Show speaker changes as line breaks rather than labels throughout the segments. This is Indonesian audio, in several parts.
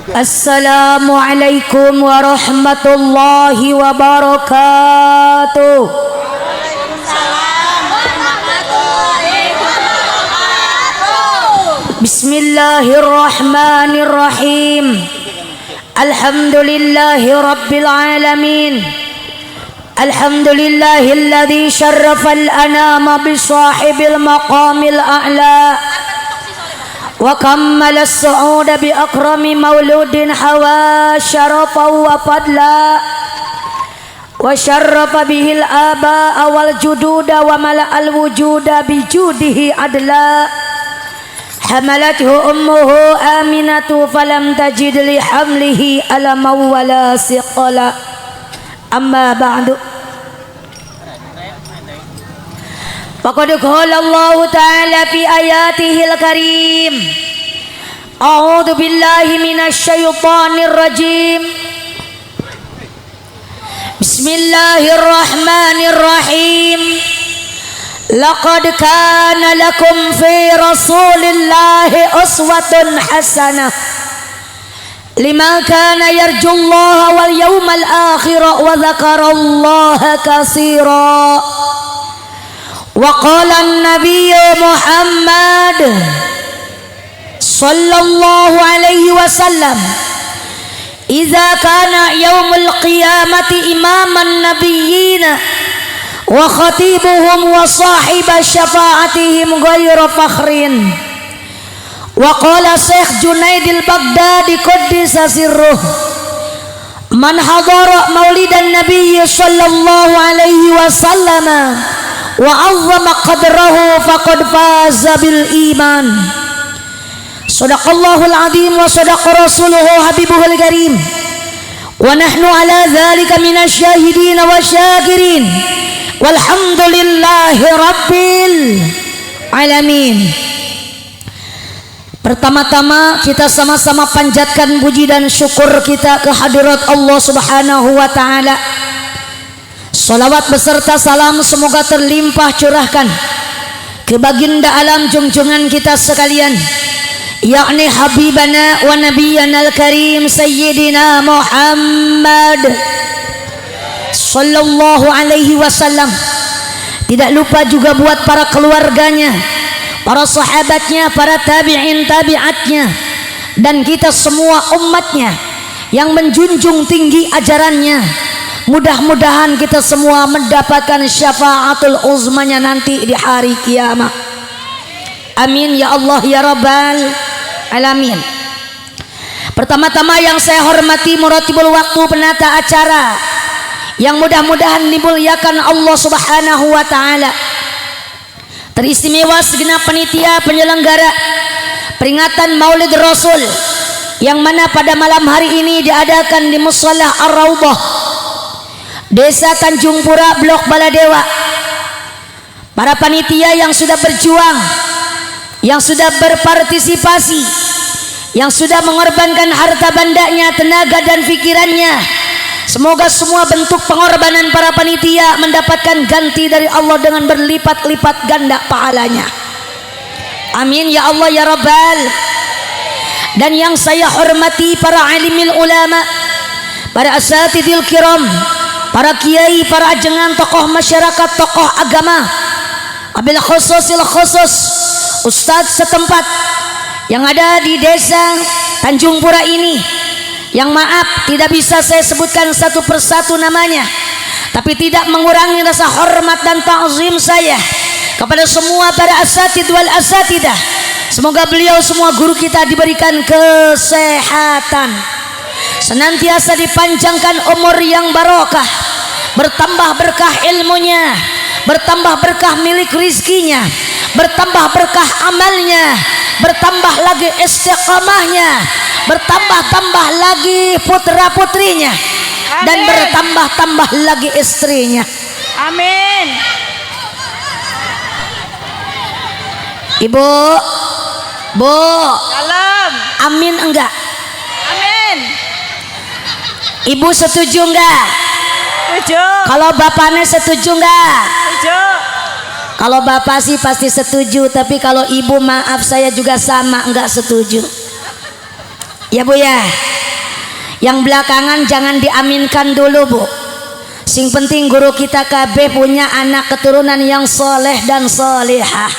Assalamualaikum warahmatullahi wabarakatuh. Bismillahirrahmanirrahim. Alhamdulillahi rabbil alamin. Alhamdulillahilladzi syarrafal anama bisahibil maqamil a'la wa kammala as-su'uda bi akrami mauludin hawa syarafa wa fadla wa syarrafa bihil aba'a wal jududa wa mala'al wujuda bi judihi adla hamalathu ummuhu aminatu falam tajid li hamlihi alaman wala siqala amma ba'du. Faqad qala Allah ta'ala fi ayatihil karim. A'udzu billahi minasy syaithanir rajim. Bismillahirrahmanirrahim. Laqad kana lakum fi rasulillahi uswatun hasanah liman kana yarjullaha wal yawmal akhir wa dzakarallaha katsira. Wa qala an-nabiy Muhammad sallallahu alaihi wasallam idza kana yaumul qiyamati imaman nabiyyin wa khatibuhum wa sahiba syafa'atihim ghairu fakhrin. Wa qala Syekh Junaid al-Baghdadi qaddisa sirruh man hadara maulidan nabiy sallallahu alaihi wasallam wa 'azzama qadrahu faqad faza bil iman. Shadaqallahul azim wa shadaqa rasuluhu habibuhul karim wa nahnu ala dzalika minasy syahidin wa syakirin walhamdulillahi rabbil alamin. Pertama-tama kita sama-sama panjatkan puji dan syukur kita ke hadirat Allah Subhanahu wa taala. Salawat beserta salam semoga terlimpah curahkan ke baginda alam junjungan kita sekalian, yakni habibana wa nabiyyana al-karim sayyidina Muhammad sallallahu alaihi wasallam. Tidak lupa juga buat para keluarganya, para sahabatnya, para tabi'in tabi'atnya, dan kita semua umatnya yang menjunjung tinggi ajarannya. Mudah-mudahan kita semua mendapatkan syafaatul uzmanya nanti di hari kiamat. Amin ya Allah ya Rabbal alamin. Pertama-tama yang saya hormati muratibul waktu, penata acara yang mudah-mudahan dimuliakan Allah Subhanahu wa taala. Teristimewa segenap panitia penyelenggara peringatan Maulid Rasul yang mana pada malam hari ini diadakan di Musholla Ar-Raudhah, Desa Tanjung Pura, Blok Baladewa. Para panitia yang sudah berjuang, yang sudah berpartisipasi, yang sudah mengorbankan harta bandanya, tenaga dan pikirannya, semoga semua bentuk pengorbanan para panitia mendapatkan ganti dari Allah dengan berlipat-lipat ganda pahalanya. Amin ya Allah ya Rabbal. Dan yang saya hormati para alimil ulama, para asatidil kiram, para kiai, para ajengan, tokoh masyarakat, tokoh agama, abil khususil khusus, ustadz setempat yang ada di desa Tanjung Pura ini, yang maaf tidak bisa saya sebutkan satu persatu namanya, tapi tidak mengurangi rasa hormat dan ta'zim saya kepada semua para asatid wal asatidah. Semoga beliau semua guru kita diberikan kesehatan, senantiasa dipanjangkan umur yang barokah, bertambah berkah ilmunya, bertambah berkah milik rizkinya, bertambah berkah amalnya, bertambah lagi istiqamahnya, bertambah-tambah lagi putra-putrinya, dan bertambah-tambah lagi istrinya.
Amin.
Ibu, Bu,
Salam.
amin enggak?
Amin.
Ibu setuju enggak?
Setuju.
Kalau bapaknya setuju enggak?
Setuju.
Kalau bapak sih pasti setuju, tapi kalau ibu maaf saya juga sama enggak setuju. Ya Bu ya. Yang belakangan jangan diaminkan dulu, Bu. Sing penting guru kita KB punya anak keturunan yang soleh dan solihah.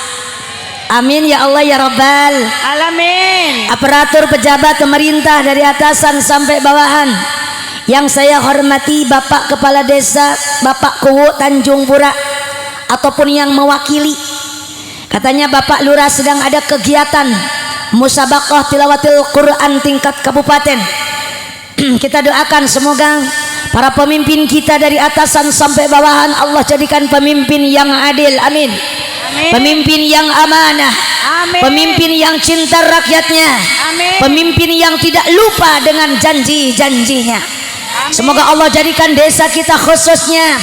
Amin ya Allah ya Rabbal
Alamin.
Aparatur pejabat pemerintah dari atasan sampai bawahan yang saya hormati, Bapak Kepala Desa, Bapak Kuwu Tanjung Pura, ataupun yang mewakili. Katanya Bapak Lurah sedang ada kegiatan musabaqah tilawatil Quran tingkat kabupaten. Kita doakan semoga para pemimpin kita dari atasan sampai bawahan Allah jadikan pemimpin yang adil. Amin.
Amin.
Pemimpin yang amanah.
Amin.
Pemimpin yang cinta rakyatnya.
Amin.
Pemimpin yang tidak lupa dengan janji-janjinya.
Amin.
Semoga Allah jadikan desa kita, khususnya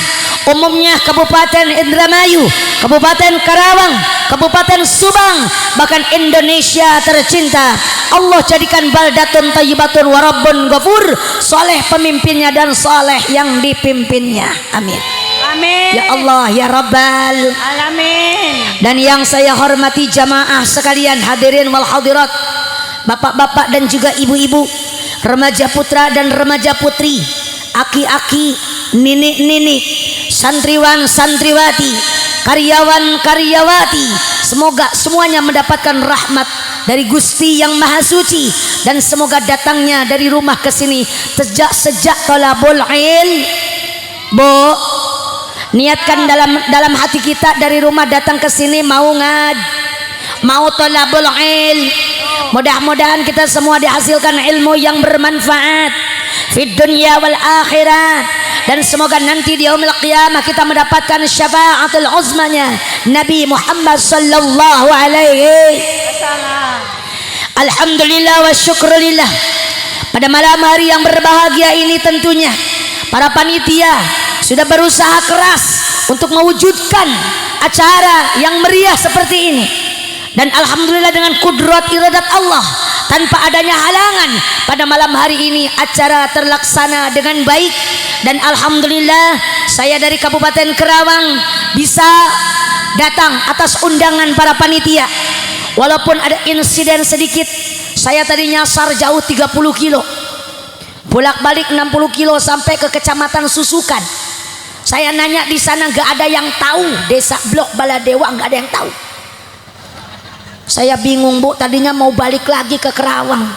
umumnya Kabupaten Indramayu, Kabupaten Karawang, Kabupaten Subang, bahkan Indonesia tercinta, Allah jadikan baldatun thayyibatun warabbun ghafur, soleh pemimpinnya dan soleh yang dipimpinnya. Amin.
Amin.
Ya Allah ya Rabbal
Alamin.
Dan yang saya hormati jamaah sekalian, hadirin wal hadirat, bapak-bapak dan juga ibu-ibu, remaja putra dan remaja putri, aki-aki, ninik-ninik, santriwan santriwati, karyawan karyawati, semoga semuanya mendapatkan rahmat dari Gusti yang Maha Suci, dan semoga datangnya dari rumah ke sini sejak tolabul ilm. Bu, niatkan dalam hati kita dari rumah datang ke sini mau mau tolabul ilm. Mudah-mudahan kita semua dihasilkan ilmu yang bermanfaat fid dunya wal akhirat, dan semoga nanti di yaumil qiyamah kita mendapatkan syafaatul uzmanya Nabi Muhammad sallallahu alaihi wasallam. Alhamdulillah wa syukrulillah. Pada malam hari yang berbahagia ini tentunya para panitia sudah berusaha keras untuk mewujudkan acara yang meriah seperti ini. Dan alhamdulillah dengan kudrat iradat Allah, tanpa adanya halangan, pada malam hari ini acara terlaksana dengan baik. Dan alhamdulillah saya dari Kabupaten Karawang bisa datang atas undangan para panitia. Walaupun ada insiden sedikit, saya tadi nyasar jauh 30 kilo, bolak-balik 60 kilo sampai ke Kecamatan Susukan. Saya nanya di sana, gak ada yang tahu. Desa Blok Baladewa gak ada yang tahu. Saya bingung, Bu, tadinya mau balik lagi ke Karawang.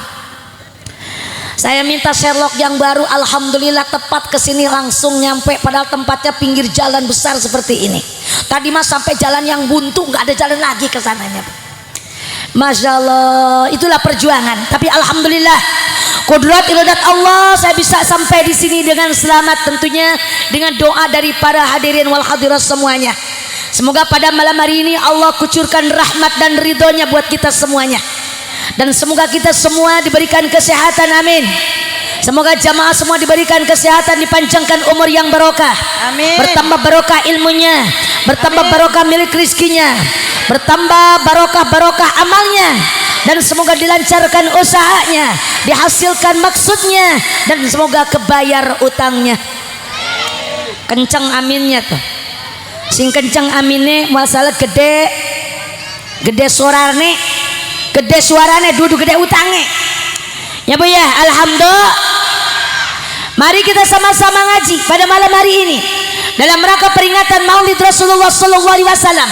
Saya minta Sherlock yang baru, alhamdulillah tepat ke sini langsung nyampe, padahal tempatnya pinggir jalan besar seperti ini. Tadi mas sampai jalan yang buntu, nggak ada jalan lagi ke sananya. Masya Allah, itulah perjuangan. Tapi alhamdulillah, kudrat iradat Allah, saya bisa sampai di sini dengan selamat, tentunya dengan doa dari para hadirin wal hadirat semuanya. Semoga pada malam hari ini Allah kucurkan rahmat dan ridhonya buat kita semuanya, dan semoga kita semua diberikan kesehatan. Amin. Semoga jamaah semua diberikan kesehatan, dipanjangkan umur yang barokah.
Amin.
Bertambah barokah ilmunya, bertambah barokah milik rizkinya, bertambah barokah amalnya, dan semoga dilancarkan usahanya, dihasilkan maksudnya, dan semoga kebayar utangnya. Kencang aminnya tuh. Sing kencang amine masalah gede suarane dudu gede utange. Ya Bu ya, alhamdulillah. Mari kita sama-sama ngaji pada malam hari ini dalam rangka peringatan Maulid Rasulullah sallallahu alaihi wasallam,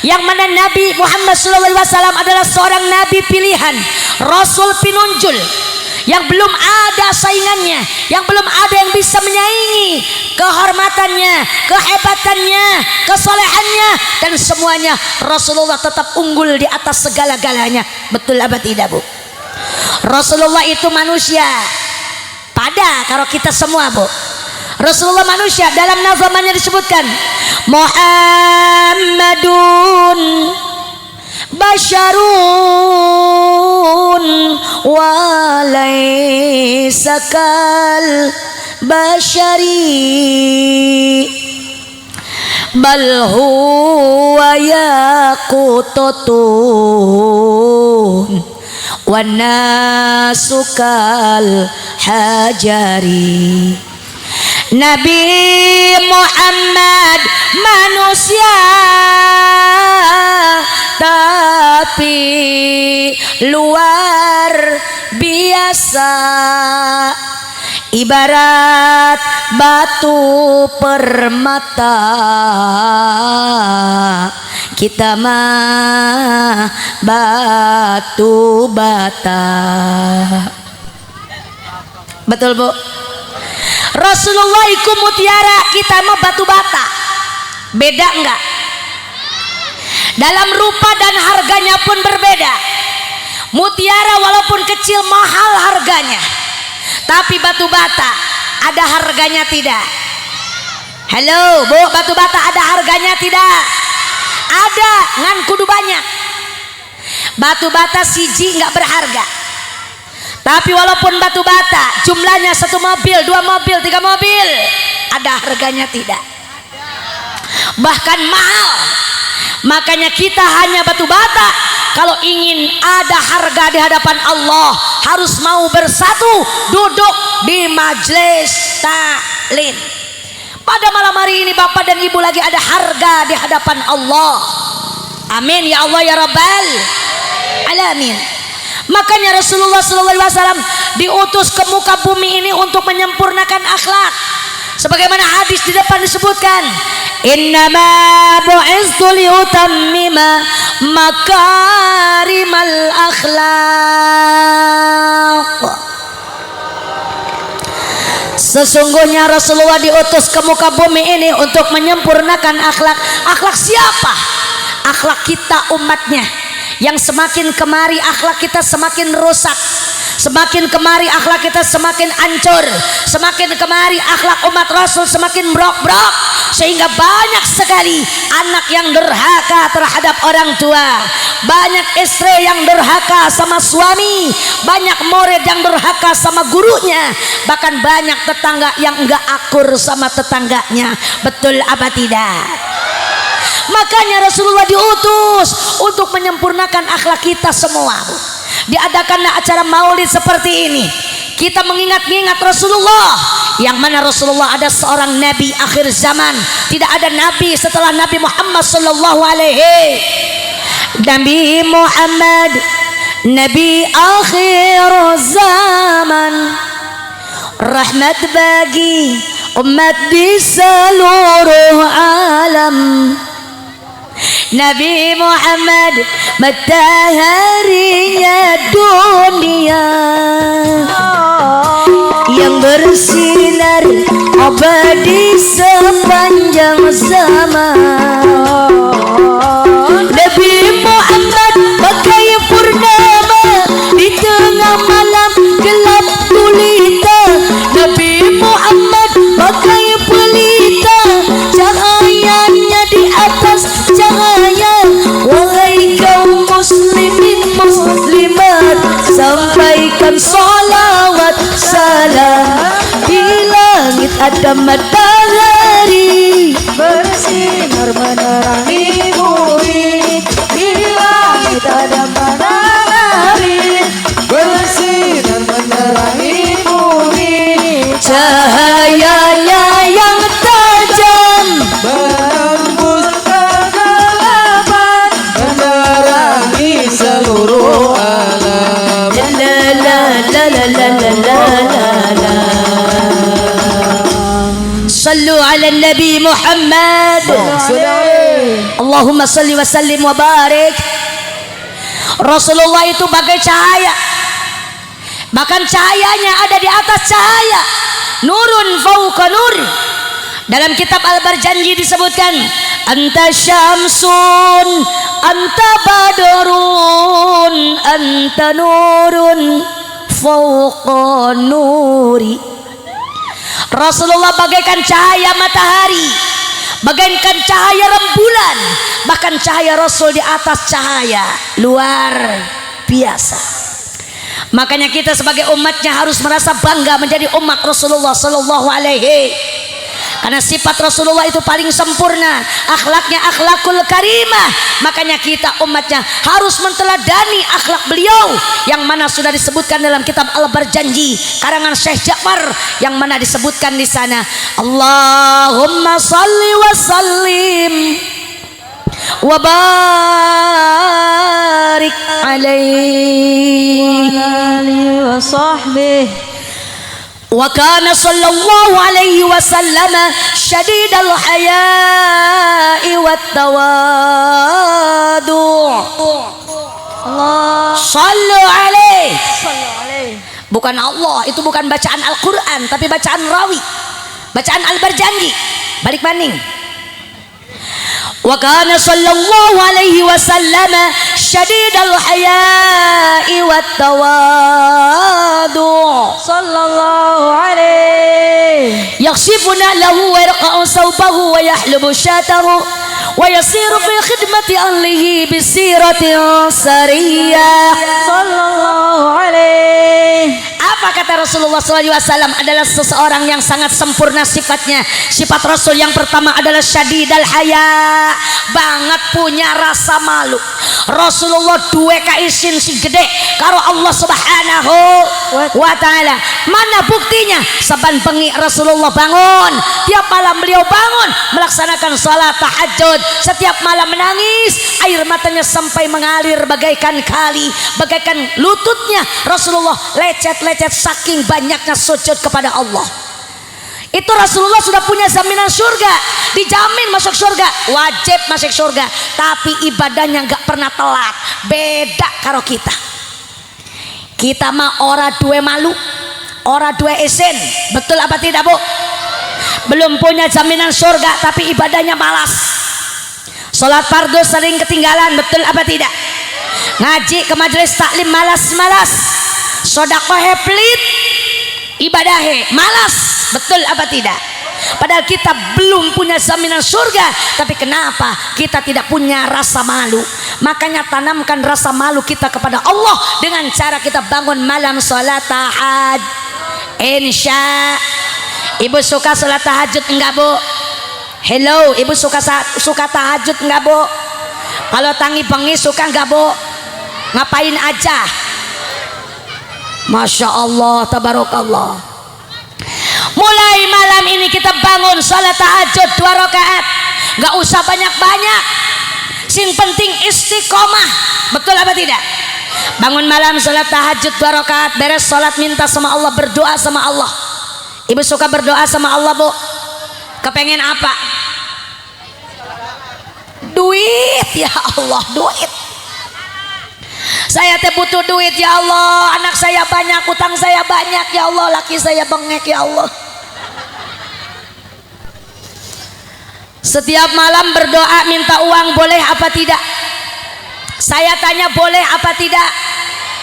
yang mana Nabi Muhammad sallallahu alaihi wasallam adalah seorang nabi pilihan, rasul pinunjul, yang belum ada saingannya, yang belum ada yang bisa menyaingi kehormatannya, kehebatannya, kesolehannya, dan semuanya Rasulullah tetap unggul di atas segala-galanya. Betul apa tidak, Bu? Rasulullah itu manusia pada karo kita semua, Bu. Rasulullah manusia. Dalam nazamannya disebutkan Muhammadun basyarun wa laysa kal basyari bal huwa yaqutatun wa nasu kal hajari. Nabi Muhammad manusia tapi luar biasa. ibarat batu permata, kita mah batu bata. Betul Bu? Rasulullah iku mutiara, kita mah batu bata. Beda enggak? Dalam rupa dan harganya pun berbeda. Mutiara walaupun kecil mahal harganya, tapi batu bata ada harganya tidak? Halo Bu, batu bata ada harganya tidak? Ada, ngan kudu banyak. Batu bata siji nggak berharga, tapi walaupun batu bata jumlahnya 1 mobil, 2 mobil, 3 mobil, ada harganya tidak? Bahkan mahal. Makanya kita hanya batu bata kalau ingin ada harga di hadapan Allah harus mau bersatu duduk di majelis taklim. Pada malam hari ini Bapak dan Ibu lagi ada harga di hadapan Allah. Amin ya Allah ya Rabbal alamin. Makanya Rasulullah SAW diutus ke muka bumi ini untuk menyempurnakan akhlak. Sebagaimana hadis di depan disebutkan, innama bu'istu liutammima makarimal akhlaq. Sesungguhnya Rasulullah diutus ke muka bumi ini untuk menyempurnakan akhlak. Akhlak siapa? Akhlak kita umatnya. Yang semakin kemari akhlak kita semakin rusak, semakin kemari akhlak kita semakin hancur, semakin kemari akhlak umat Rasul semakin brok-brok, sehingga banyak sekali anak yang durhaka terhadap orang tua, banyak istri yang durhaka sama suami, banyak murid yang durhaka sama gurunya, bahkan banyak tetangga yang enggak akur sama tetangganya. Betul apa tidak? Makanya Rasulullah diutus untuk menyempurnakan akhlak kita semua. Diadakanlah acara maulid seperti ini, kita mengingat-ingat Rasulullah, yang mana Rasulullah ada seorang nabi akhir zaman. Tidak ada nabi setelah Nabi Muhammad sallallahu alaihi. Nabi Muhammad nabi akhir zaman, rahmat bagi umat di seluruh alam. Nabi Muhammad mataharinya dunia yang bersinar abadi sepanjang zaman. Nabi Muhammad bagai purnama di tengah malam gelap gulita. Nabi Muhammad bagai pelita, cahayanya di atas cahaya. Wahai kaum muslimin muslimat, sampaikan salawat salam. Di langit ada matahari bersinar menerangi bumi. Di langit ada matahari bersinar menerangi bumi. Cahayanya yang tajam
menembus kegelapan, menerangi seluruh alam.
la la la la la la la la. Sallu ala Nabi Muhammad. Allahumma salli wa sallim wa barik. Rasulullah itu bagai cahaya, bahkan cahayanya ada di atas cahaya. Nurun fauqa nur. Dalam kitab Al-Barjanji disebutkan, anta syamsun, anta badrun, anta nurun fauqa nuri. Rasulullah bagaikan cahaya matahari, bagaikan cahaya rembulan, bahkan cahaya Rasul di atas cahaya. Luar biasa. Makanya kita sebagai umatnya harus merasa bangga menjadi umat Rasulullah sallallahu alaihi. Karena sifat Rasulullah itu paling sempurna, akhlaknya akhlakul karimah. Makanya kita umatnya harus menteladani akhlak beliau, yang mana sudah disebutkan dalam kitab Al-Barjanji karangan Syekh Ja'far, yang mana disebutkan di sana, Allahumma salli wa sallim wa barik alaihi
wa sahbihi
Wa kana sallallahu alaihi wasallam syadidal haya'i wat tawadu.
Allah.
Sallu alaihi.
Sallallahu alaihi.
Bukan Allah, itu bukan bacaan Al-Quran, tapi bacaan rawi, bacaan Al-Barjanji. Balik banding. Wa kana sallallahu alaihi wasallam syadidal haya'i wat tawadu.
Sallallahu alaihi.
Yakhshifuna lahu wa yarqa'u sawbahu wa yahlubu syatahu wa yasiru fi khidmati ahlihi bisiratin sariyah.
Sallallahu alaihi.
Apa kata Rasulullah SAW? Adalah seseorang yang sangat sempurna sifatnya. Sifat Rasul yang pertama adalah syadidal haya, banget punya rasa malu. Rasulullah duwe kaisin si gede karo Allah Subhanahu wa ta'ala. Mana buktinya? Saban bengi Rasulullah bangun, tiap malam beliau bangun melaksanakan salat tahajud. Setiap malam menangis, air matanya sampai mengalir bagaikan kali, bagaikan lututnya Rasulullah lecet-lecet saking banyaknya sujud kepada Allah. Itu Rasulullah sudah punya jaminan surga, dijamin masuk surga, wajib masuk surga. Tapi ibadahnya nggak pernah telat. Beda karo kita. Kita mah ora duwe malu, ora duwe isin. Betul apa tidak, Bu? Belum punya jaminan surga tapi ibadahnya malas. Salat fardu sering ketinggalan. Betul apa tidak? Ngaji ke majelis taklim malas-malas. Sedekah pelit, ibadahnya malas. Betul apa tidak? Padahal kita belum punya jaminan surga, tapi kenapa kita tidak punya rasa malu? Makanya tanamkan rasa malu kita kepada Allah dengan cara kita bangun malam sholat tahajud. Insya. Ibu suka sholat tahajud enggak, Bu? Hello, ibu suka tahajud enggak, Bu? Kalau tangi bengi suka enggak, Bu? Ngapain aja? Masya Allah, tabarakallah. Mulai malam ini kita bangun salat tahajud 2 rakaat. Gak usah banyak-banyak, sing penting istiqomah. Betul apa tidak? Bangun malam salat tahajud 2 rakaat, beres salat minta sama Allah, berdoa sama Allah. Ibu suka berdoa sama Allah, Bu? Kepengen apa? Duit, ya Allah, duit. Saya teh butuh duit, ya Allah. Anak saya banyak, utang saya banyak, ya Allah. Laki saya bengek, ya Allah. Setiap malam berdoa minta uang, boleh apa tidak? Saya tanya, boleh apa tidak?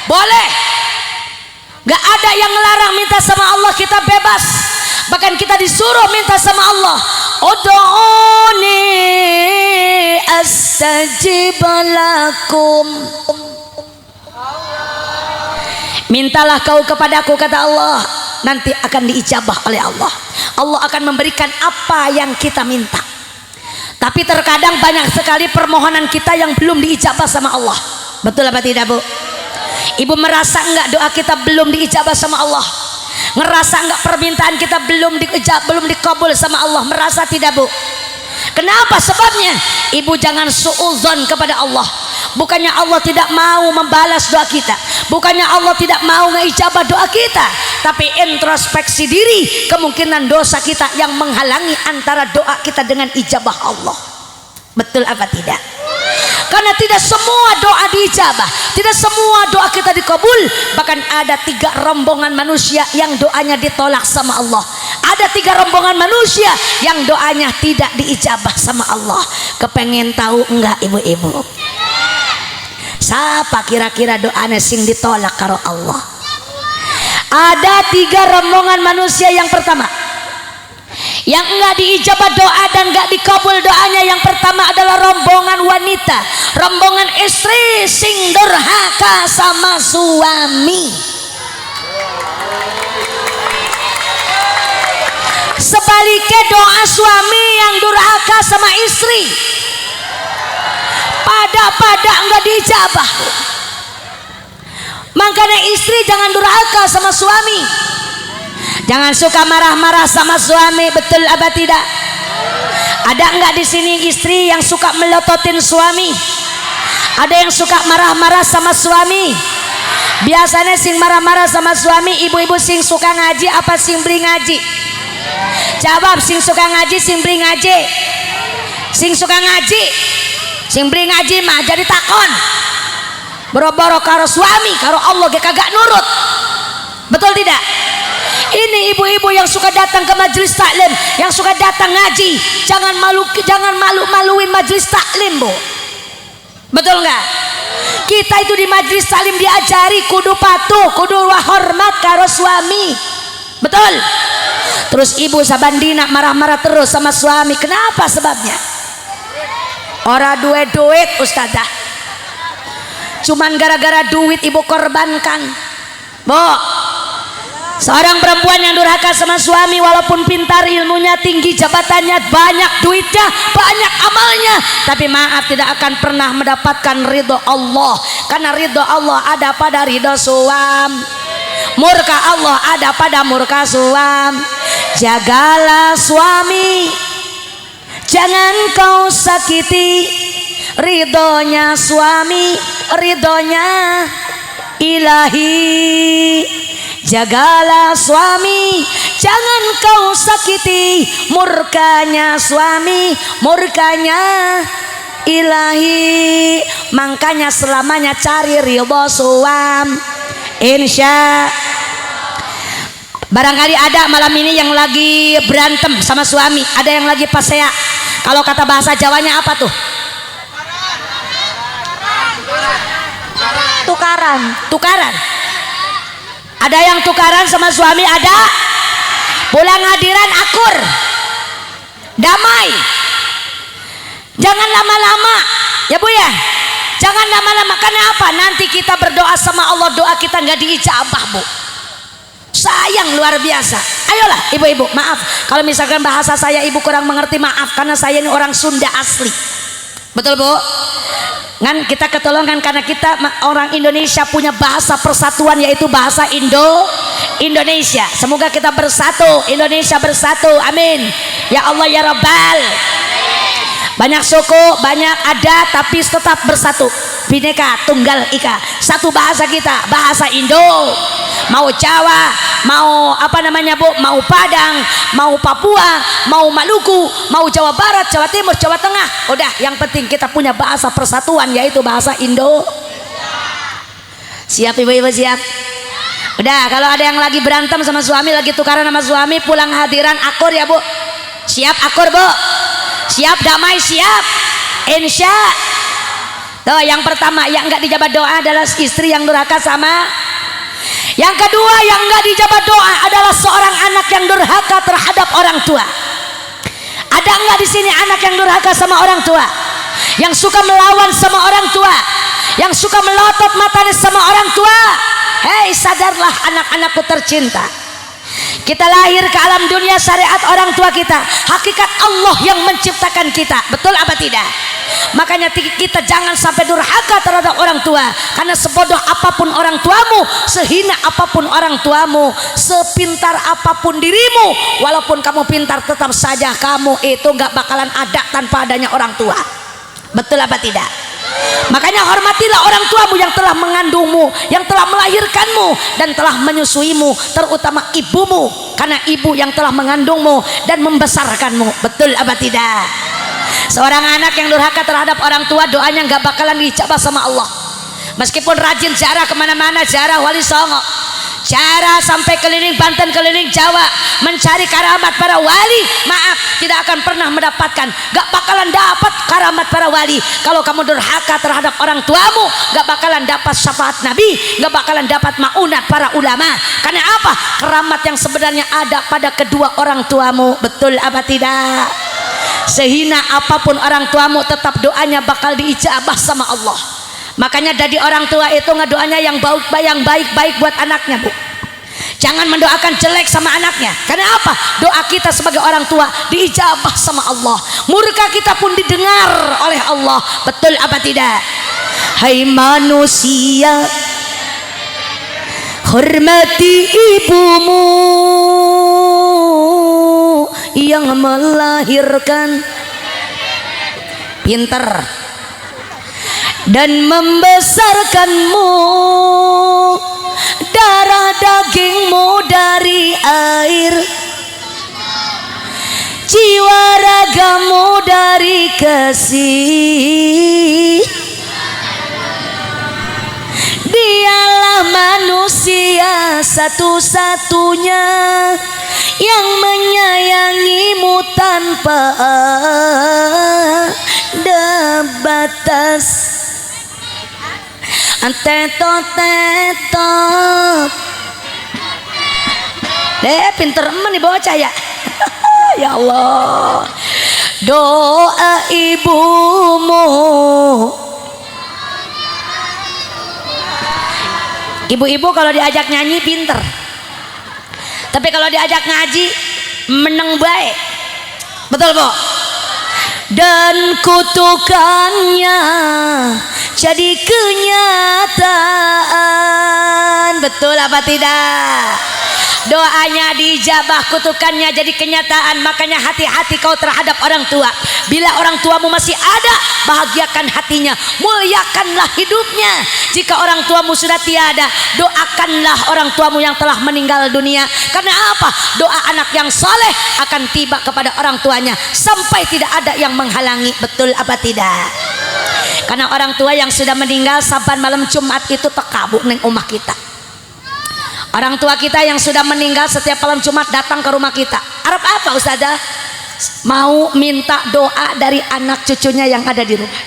Boleh. Gak ada yang ngelarang minta sama Allah, kita bebas. Bahkan kita disuruh minta sama Allah. Ud'uni astajib lakum. Mintalah kau kepadaku, kata Allah, nanti akan diijabah oleh Allah. Allah akan memberikan apa yang kita minta. Tapi terkadang banyak sekali permohonan kita yang belum diijabah sama Allah. Betul apa tidak, Bu? Ibu merasa enggak doa kita belum diijabah sama Allah? Ngerasa enggak permintaan kita belum dikabul sama Allah? Merasa tidak, Bu? Kenapa sebabnya? Ibu jangan suudzon kepada Allah. Bukannya Allah tidak mau membalas doa kita, bukannya Allah tidak mau ngijabah doa kita, tapi introspeksi diri, kemungkinan dosa kita yang menghalangi antara doa kita dengan ijabah Allah. Betul apa tidak? Karena tidak semua doa diijabah, tidak semua doa kita dikabul. Bahkan ada 3 rombongan manusia yang doanya ditolak sama Allah. Ada 3 rombongan manusia yang doanya tidak diijabah sama Allah. Kepengen tahu enggak, ibu-ibu? Siapa kira-kira doanya sing ditolak karo Allah? Ada 3 rombongan manusia. Yang pertama, yang enggak diijabah doa dan enggak dikabul doanya, yang pertama adalah rombongan wanita, rombongan istri sing durhaka sama suami. Sebaliknya doa suami yang durhaka sama istri, pada enggak diijabah. Makanya istri jangan durhaka sama suami, jangan suka marah-marah sama suami. Betul apa tidak? Ada enggak di sini istri yang suka melototin suami? Ada yang suka marah-marah sama suami? Biasanya sing marah-marah sama suami ibu-ibu sing suka ngaji apa sing beli ngaji? Jawab, sing suka ngaji, sing beli ngaji. Sing suka ngaji, sing beli ngaji mah jadi takon. Boro-boro karo suami, karo Allah ge kagak nurut. Betul tidak? Ini ibu-ibu yang suka datang ke majelis taklim, yang suka datang ngaji, jangan malu-maluin majelis taklim, Bu. Betul nggak? Kita itu di majelis taklim diajari kudu patuh, kudu hormat karo suami. Betul? Terus ibu sabandina marah-marah terus sama suami. Kenapa sebabnya? Ora duit ustazah. Cuman gara-gara duit ibu korbankan. Bu, seorang perempuan yang durhaka sama suami walaupun pintar, ilmunya tinggi, jabatannya banyak, duitnya banyak, amalnya, tapi maaf tidak akan pernah mendapatkan ridho Allah. Karena ridho Allah ada pada ridho suami, murka Allah ada pada murka suami. Jagalah suami, jangan kau sakiti ridhonya suami, ridhonya ilahi. Jagalah suami, jangan kau sakiti murkanya suami, murkanya ilahi. Makanya selamanya cari ridho suami. Insya barangkali ada malam ini yang lagi berantem sama suami, ada yang lagi pasea. Kalau kata bahasa Jawanya apa tuh? Tukaran. Ada yang tukaran sama suami, ada pulang hadiran akur, damai. Jangan lama-lama ya Bu ya, jangan lama-lama. Karena apa? Nanti kita berdoa sama Allah, doa kita nggak diijabah, Bu. Sayang luar biasa. Ayolah ibu-ibu, maaf kalau misalkan bahasa saya ibu kurang mengerti, maaf, karena saya ini orang Sunda asli. Betul Bu? Kan kita ketolongan karena kita orang Indonesia punya bahasa persatuan, yaitu bahasa Indonesia. Semoga kita bersatu, Indonesia bersatu, amin ya Allah ya Rabbal. Banyak suku, banyak adat, tapi tetap bersatu. Bhinneka Tunggal Ika. Satu bahasa kita, bahasa Indo. Mau Jawa, mau apa namanya Bu, mau Padang, mau Papua, mau Maluku, mau Jawa Barat, Jawa Timur, Jawa Tengah. Udah, yang penting kita punya bahasa persatuan, yaitu bahasa Indo. Siap ibu-ibu, siap? Udah, kalau ada yang lagi berantem sama suami, lagi tukaran sama suami, pulang hadiran akur ya Bu. Siap akur Bu? Siap damai, siap? Insya. Tuh, yang pertama yang enggak dijawab doa adalah istri yang durhaka sama. Yang kedua yang enggak dijawab doa adalah seorang anak yang durhaka terhadap orang tua. Ada enggak di sini anak yang durhaka sama orang tua? Yang suka melawan sama orang tua? Yang suka melotot matanya sama orang tua? Hei, sadarlah anak-anakku tercinta. Kita lahir ke alam dunia syariat orang tua kita, hakikat Allah yang menciptakan kita. Betul apa tidak? Makanya kita jangan sampai durhaka terhadap orang tua. Karena sebodoh apapun orang tuamu, sehina apapun orang tuamu, sepintar apapun dirimu, walaupun kamu pintar, tetap saja kamu itu gak bakalan ada tanpa adanya orang tua. Betul apa tidak? Makanya hormatilah orang tuamu yang telah mengandungmu, yang telah melahirkanmu dan telah menyusuimu, terutama ibumu, karena ibu yang telah mengandungmu dan membesarkanmu. Betul apa tidak? Seorang anak yang durhaka terhadap orang tua, doanya nggak bakalan diijabah sama Allah. Meskipun rajin ziarah kemana-mana, ziarah Wali Songo, ziarah sampai keliling Banten, keliling Jawa, mencari karamat para wali, maaf, tidak akan pernah mendapatkan. Gak bakalan dapat karamat para wali. Kalau kamu durhaka terhadap orang tuamu, gak bakalan dapat syafaat Nabi, gak bakalan dapat maunat para ulama. Karena apa? Keramat yang sebenarnya ada pada kedua orang tuamu. Betul apa tidak? Sehina apapun orang tuamu, tetap doanya bakal diijabah sama Allah. Makanya dari orang tua itu ngedoanya yang baik-baik buat anaknya, Bu. Jangan mendoakan jelek sama anaknya. Karena apa? Doa kita sebagai orang tua diijabah sama Allah. Murka kita pun didengar oleh Allah. Betul apa tidak? Hai manusia, hormati ibumu yang melahirkan. Pinter. dan membesarkanmu, darah dagingmu dari air, jiwa ragamu dari kasih. Dialah manusia satu-satunya yang menyayangimu tanpa ada batas. Tetot pinter emen nih bocah ya. Ya Allah, doa ibumu. Ibu-ibu kalau diajak nyanyi pinter, tapi kalau diajak ngaji meneng baik. Betul Bu? Dan kutukannya jadi kenyataan. Betul apa tidak? Doanya dijabah, kutukannya jadi kenyataan. Makanya hati-hati kau terhadap orang tua. Bila orang tuamu masih ada, bahagiakan hatinya, muliakanlah hidupnya. Jika orang tuamu sudah tiada, doakanlah orang tuamu yang telah meninggal dunia. Karena apa? Doa anak yang saleh akan tiba kepada orang tuanya sampai tidak ada yang menghalangi. Betul apa tidak? Karena orang tua yang sudah meninggal saban malam Jumat itu tekabuk neng omah kita. Orang tua kita yang sudah meninggal setiap malam Jumat datang ke rumah kita. Arab apa Ustazah? Mau minta doa dari anak cucunya yang ada di rumah.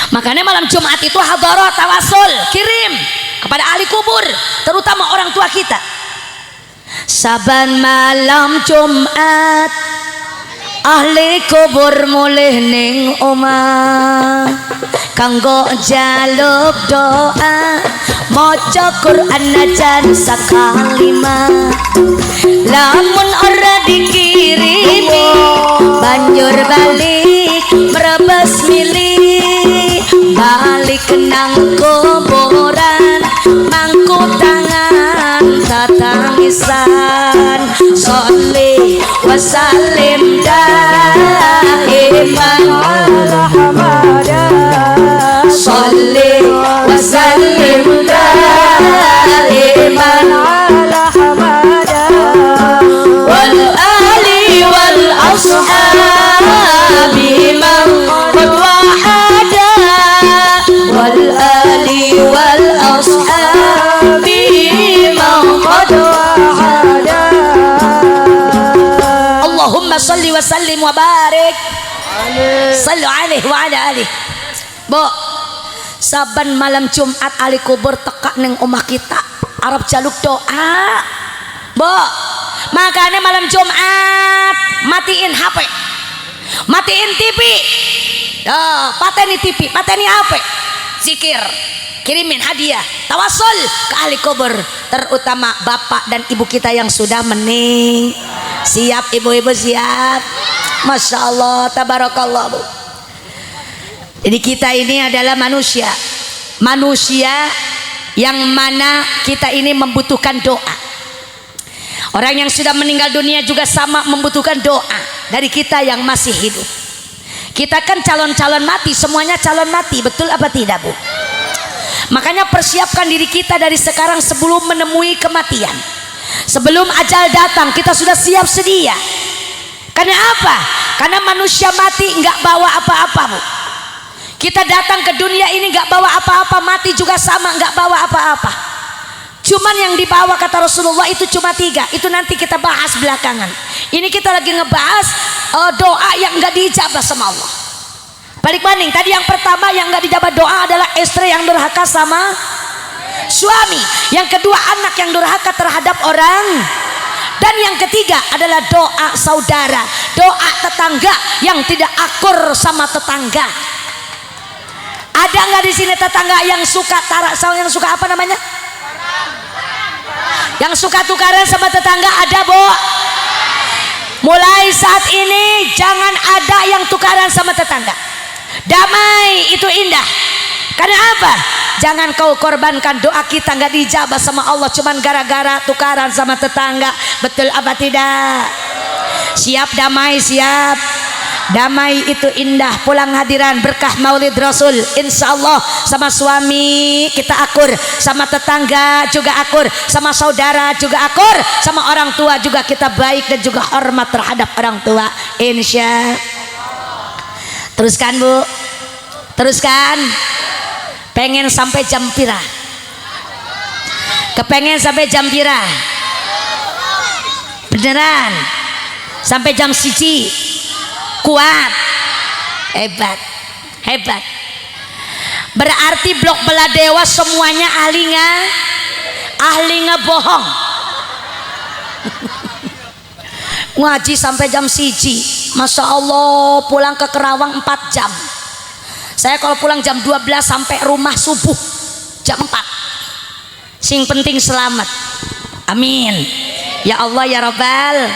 Makanya malam Jumat itu hadarat tawasul, kirim kepada ahli kubur, terutama orang tua kita. Saban malam Jumat ahli kubur mulih ning omah kanggo jaluk doa, maca Quran najan sakalima. Lamun ora dikirimi banjur balik merebes milih, balik nang kuburan mangku tangan tatangisan. Sholli wa sallim daiman ala hamada, sholli wa sallim daiman ala hamada, wal ali wal ashabi man qad wahada, wal ali wal ashabi man qad wahada. Allahumma salli wa sallim wa barik sallu alaihi wa ala alihi. Bu, saban malam Jumat ahli kubur teka neng omah kita Arab jaluk doa. Bu, makanya malam Jumat matiin HP, matiin TV, pateni TV, pateni HP, zikir, kirimin hadiah, tawasul ke ahli kubur, terutama bapak dan ibu kita yang sudah mening. Siap ibu-ibu, siap? Masya Allah, tabarakallah Bu. Jadi kita ini adalah manusia, manusia yang mana kita ini membutuhkan doa. Orang yang sudah meninggal dunia juga sama membutuhkan doa dari kita yang masih hidup. Kita kan calon-calon mati, semuanya calon mati, betul apa tidak Bu? Makanya persiapkan diri kita dari sekarang sebelum menemui kematian. Sebelum ajal datang kita sudah siap sedia. Karena apa? Karena manusia mati nggak bawa apa-apa Bu. Kita datang ke dunia ini nggak bawa apa-apa, mati juga sama nggak bawa apa-apa. Cuman yang dibawa kata Rasulullah itu cuma 3. Itu nanti kita bahas belakangan. Ini kita lagi ngebahas doa yang nggak diijabah sama Allah. Balik banding tadi yang pertama yang nggak dijabah doa adalah istri yang durhaka sama suami. Yang kedua anak yang durhaka terhadap orang. Dan yang ketiga adalah doa saudara, doa tetangga yang tidak akur sama tetangga. Ada nggak di sini tetangga yang suka yang suka apa namanya? Yang suka tukaran sama tetangga ada Bu? Mulai saat ini jangan ada yang tukaran sama tetangga. Damai itu indah. Karena apa? Jangan kau korbankan doa kita nggak dijabah sama Allah cuman gara-gara tukaran sama tetangga. Betul apa tidak? Siap damai, siap. Damai itu indah, pulang hadiran berkah Maulid Rasul. Insya Allah sama suami kita akur, sama tetangga juga akur, sama saudara juga akur, sama orang tua juga kita baik dan juga hormat terhadap orang tua. Insya. Teruskan Bu, teruskan. Pengen sampai jam pira? Kepengen sampai jam pira? Beneran? Sampai jam 1? Kuat, hebat, hebat. Berarti blok Baladewa semuanya ahli ngebohong. Ngaji sampai jam 1, Masya Allah. Pulang ke Kerawang 4 jam. Saya kalau pulang jam 12 sampai rumah subuh jam 4. Sing penting selamat. Amin. Ya Allah ya Rabbal.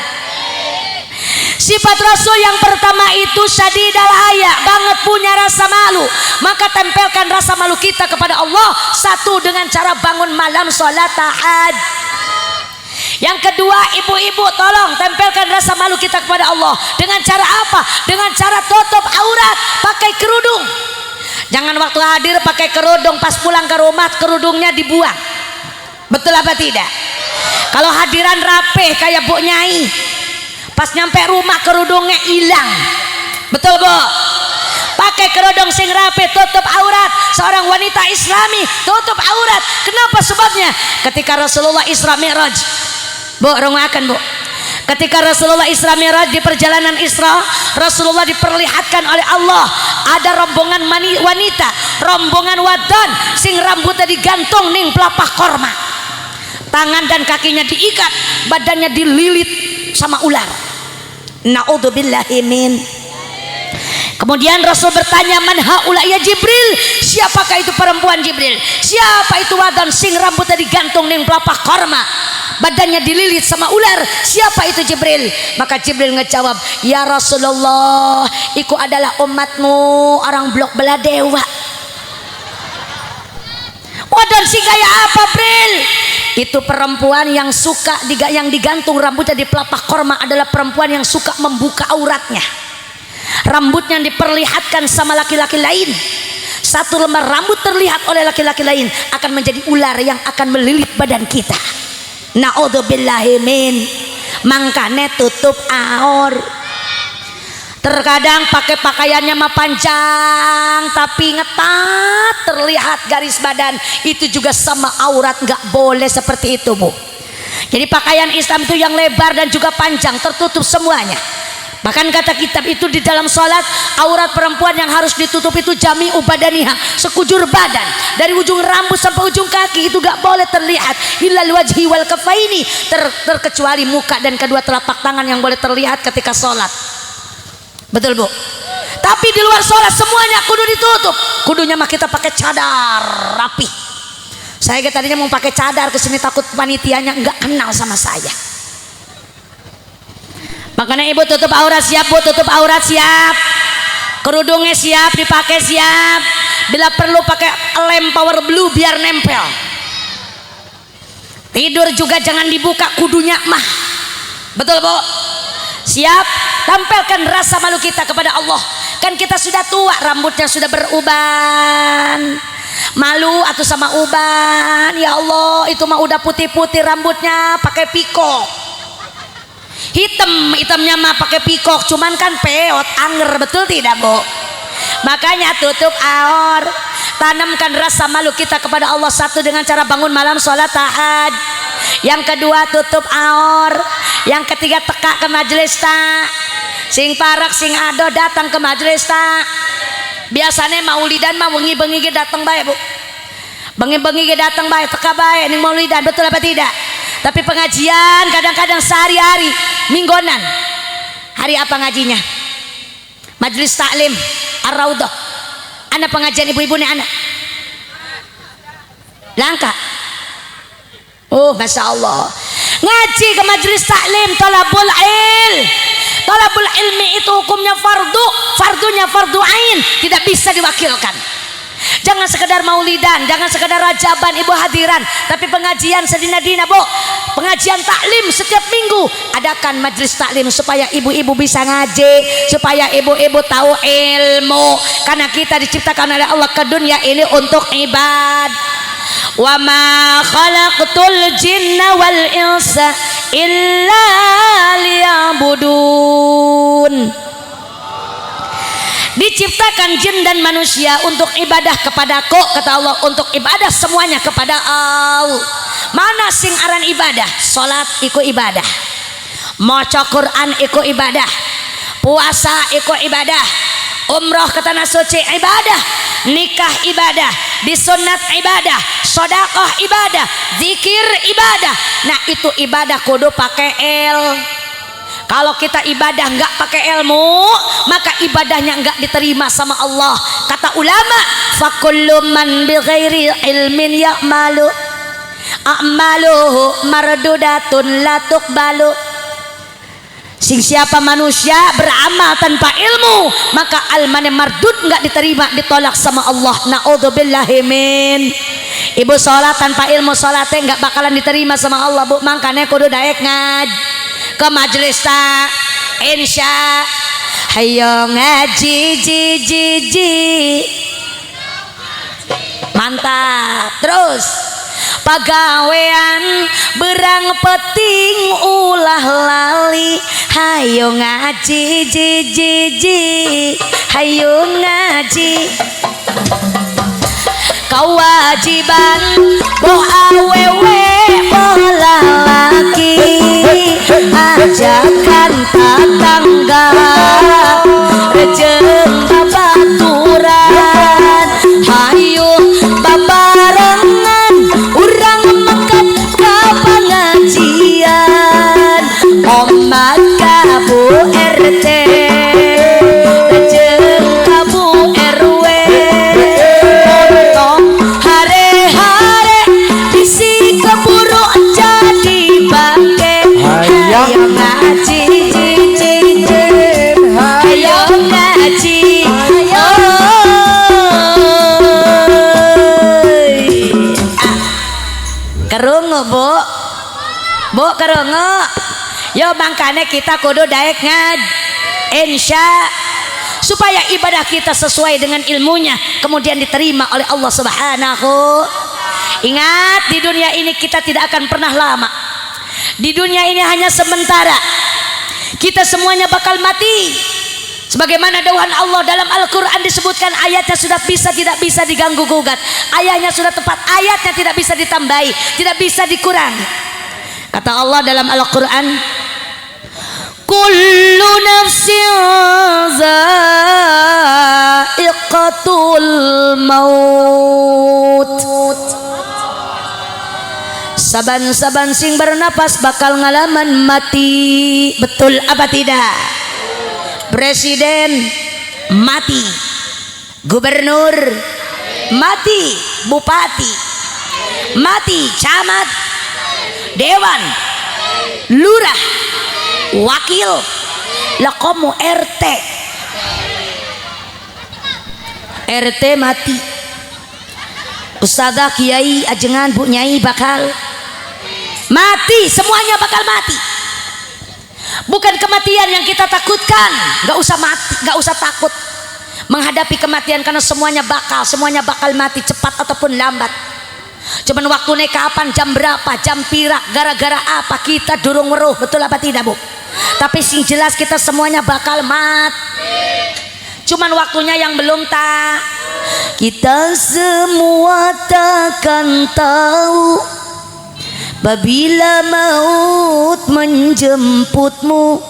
Sifat Rasul yang pertama itu syadidal haya, banget punya rasa malu. Maka tempelkan rasa malu kita kepada Allah. Satu, dengan cara bangun malam sholat tahajud. Yang kedua, ibu-ibu tolong tempelkan rasa malu kita kepada Allah. Dengan cara apa? Dengan cara tutup aurat, pakai kerudung. Jangan waktu hadir pakai kerudung, pas pulang ke rumah kerudungnya dibuang. Betul apa tidak? Kalau hadiran rapih kayak Bu Nyai, pas nyampe rumah kerudungnya hilang. Betul Bu? Pakai kerudung sing rapi, tutup aurat. Seorang wanita Islami tutup aurat. Kenapa sebabnya? Ketika Rasulullah Isra Mi'raj, Bu, rungakan Bu. Ketika Rasulullah Isra Mi'raj di perjalanan Isra, Rasulullah diperlihatkan oleh Allah ada rombongan wanita, rombongan wadon sing rambutnya digantung ning pelapah korma. Tangan dan kakinya diikat, badannya dililit sama ular. Na'udzubillahi min. Kemudian Rasul bertanya, man haula ya Jibril? Siapakah itu perempuan Jibril? Siapa itu wadon sing rambutnya digantung ning pelapah korma, badannya dililit sama ular? Siapa itu Jibril? Maka Jibril ngejawab, ya Rasulullah, iku adalah umatmu orang blok Baladewa. Wadon sing kayak apa Bril? Itu perempuan yang suka yang digantung rambutnya di pelapah korma adalah perempuan yang suka membuka auratnya. Rambutnya diperlihatkan sama laki-laki lain. Satu lembar rambut terlihat oleh laki-laki lain akan menjadi ular yang akan melilit badan kita. Na'udzubillahi min. Mangkane tutup aur. Terkadang pakai pakaiannya mah panjang tapi ngetat, terlihat garis badan, itu juga sama aurat, nggak boleh seperti itu Bu. Jadi pakaian Islam itu yang lebar dan juga panjang, tertutup semuanya. Bahkan kata kitab itu di dalam sholat, aurat perempuan yang harus ditutup itu jami'u badaniha, sekujur badan, dari ujung rambut sampai ujung kaki, itu gak boleh terlihat. Illal wajhi wal kafaini, terkecuali muka dan kedua telapak tangan yang boleh terlihat ketika sholat. Betul Bu? Tapi di luar sholat semuanya kudu ditutup. Kudunya mah kita pakai cadar rapi. Saya tadinya mau pakai cadar kesini, takut panitianya nggak kenal sama saya. Makanya ibu tutup aurat siap Bu, tutup aurat siap. Kerudungnya siap dipakai siap. Bila perlu pakai lem power blue biar nempel. Tidur juga jangan dibuka kudunya mah. Betul Bu? Siap. Tampilkan rasa malu kita kepada Allah. Kan kita sudah tua, rambutnya sudah beruban. Malu atau sama uban. Ya Allah, itu mah udah putih-putih rambutnya, pakai pikok. Hitamnya mah pakai pikok, cuman kan peot, anger, betul tidak Bu? Makanya tutup aur. Tanamkan rasa malu kita kepada Allah. Satu, dengan cara bangun malam sholat tahajud. Yang kedua, tutup aur. Yang ketiga, teka ke majelis tak. Sing parak sing ado datang ke majelis tak. Biasanya maulidan mah bengi-bengi datang bae Bu. Bengi-bengi datang bae, teka bae ning maulidan, betul apa tidak? Tapi pengajian kadang-kadang sehari-hari, minggonan. Hari apa ngajinya? Majelis taklim Ar-Raudhah. Anak pengajian ibu-ibu nih anak. Langka. Oh, Masya Allah. Ngaji ke majelis taklim talabul ilm. Talabul ilmi itu hukumnya fardu, fardunya fardu ain, tidak bisa diwakilkan. Jangan sekedar maulidan, jangan sekedar rajaban ibu hadiran, tapi pengajian sedina-dina bu, pengajian taklim setiap minggu. Adakan majelis taklim supaya ibu-ibu bisa ngaji, supaya ibu-ibu tahu ilmu. Karena kita diciptakan oleh Allah ke dunia ini untuk ibadah. Wa ma khalaqtul jinna wal insa illa liya'budun. Diciptakan jin dan manusia untuk ibadah kepadaku, kata Allah, untuk ibadah semuanya kepada Allah. Mana sing aran ibadah? Salat iku ibadah, maca Quran iku ibadah, puasa iku ibadah, umroh ke tanah suci ibadah, nikah ibadah, disunat ibadah, sedekah ibadah, zikir ibadah. Nah itu ibadah kudu pakai Kalau kita ibadah nggak pakai ilmu, maka ibadahnya nggak diterima sama Allah. Kata ulama, fakullu man bighairi ilmin ya'malu a'maluhu mardudatun la tuqbalu. Sing siapa manusia beramal tanpa ilmu, maka almane mardud, nggak diterima, ditolak sama Allah. Naudzubillahi min. Ibu sholat tanpa ilmu sholatnya nggak bakalan diterima sama Allah bu. Makanya kudu daek ke majelis tak insya. Hayo ngaji mantap. Terus pagawean berang peting ulah lali. Hayo ngaji hayo ngaji. Kewajiban boh awewe boh lalaki, ajakan tetangga rejeng babaturan. Hayu babarengan urang mangkat ka pengajian, omat ka Bu RT rejeng ka Bu RW. Hayo ngaji hayo ngaji kerungu bu kerungu. Yo makanya kita kudu daek insya, supaya ibadah kita sesuai dengan ilmunya, kemudian diterima oleh Allah Subhanahu. Ingat, di dunia ini kita tidak akan pernah lama. Di dunia ini hanya sementara. Kita semuanya bakal mati. Sebagaimana dauhan Allah dalam Al-Quran disebutkan, ayatnya sudah tidak bisa diganggu gugat. Ayatnya sudah tepat, ayatnya tidak bisa ditambahi, tidak bisa dikurangi. Kata Allah dalam Al-Quran, kullu nafsin za'iqatul maut. Saban-saban sing bernapas bakal ngalaman mati. Betul apa tidak? Presiden mati, gubernur mati, bupati mati, camat, dewan, lurah, wakil, lakomu RT mati. Ustazah, kiai, ajengan, bu nyai bakal mati, semuanya bakal mati. Bukan kematian yang kita takutkan, nggak usah mati, nggak usah takut menghadapi kematian, karena semuanya bakal mati, cepat ataupun lambat. Cuman waktunya kapan, jam berapa, jam pira, gara-gara apa kita durung weruh. Betul apa tidak bu? Tapi sing jelas kita semuanya bakal mati. Cuman waktunya yang belum tak. Kita semua takkan tahu Babila maut menjemputmu,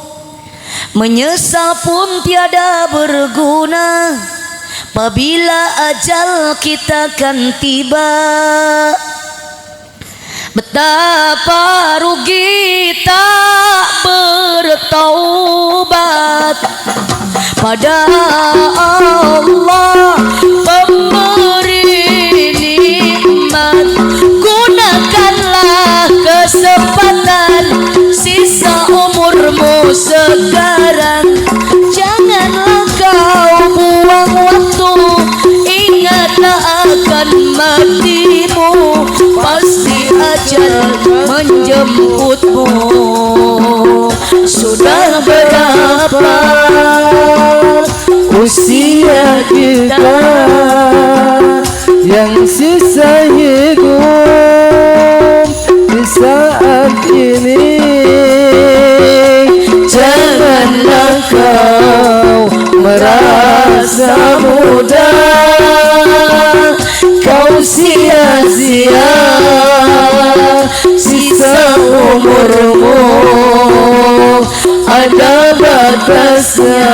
menyesal pun tiada berguna. Babila ajal kita kan tiba, betapa rugi tak bertaubat pada Allah pemberi nikmat. Gunakanlah kesempatan sisa umurmu sekarang, janganlah kau buang waktu. Ingatlah menjemputmu. Sudah berapa
usia kita yang sisa hidup di saat ini. Janganlah kau merasa muda, kau sia-sia sisa umurmu, ada batasnya.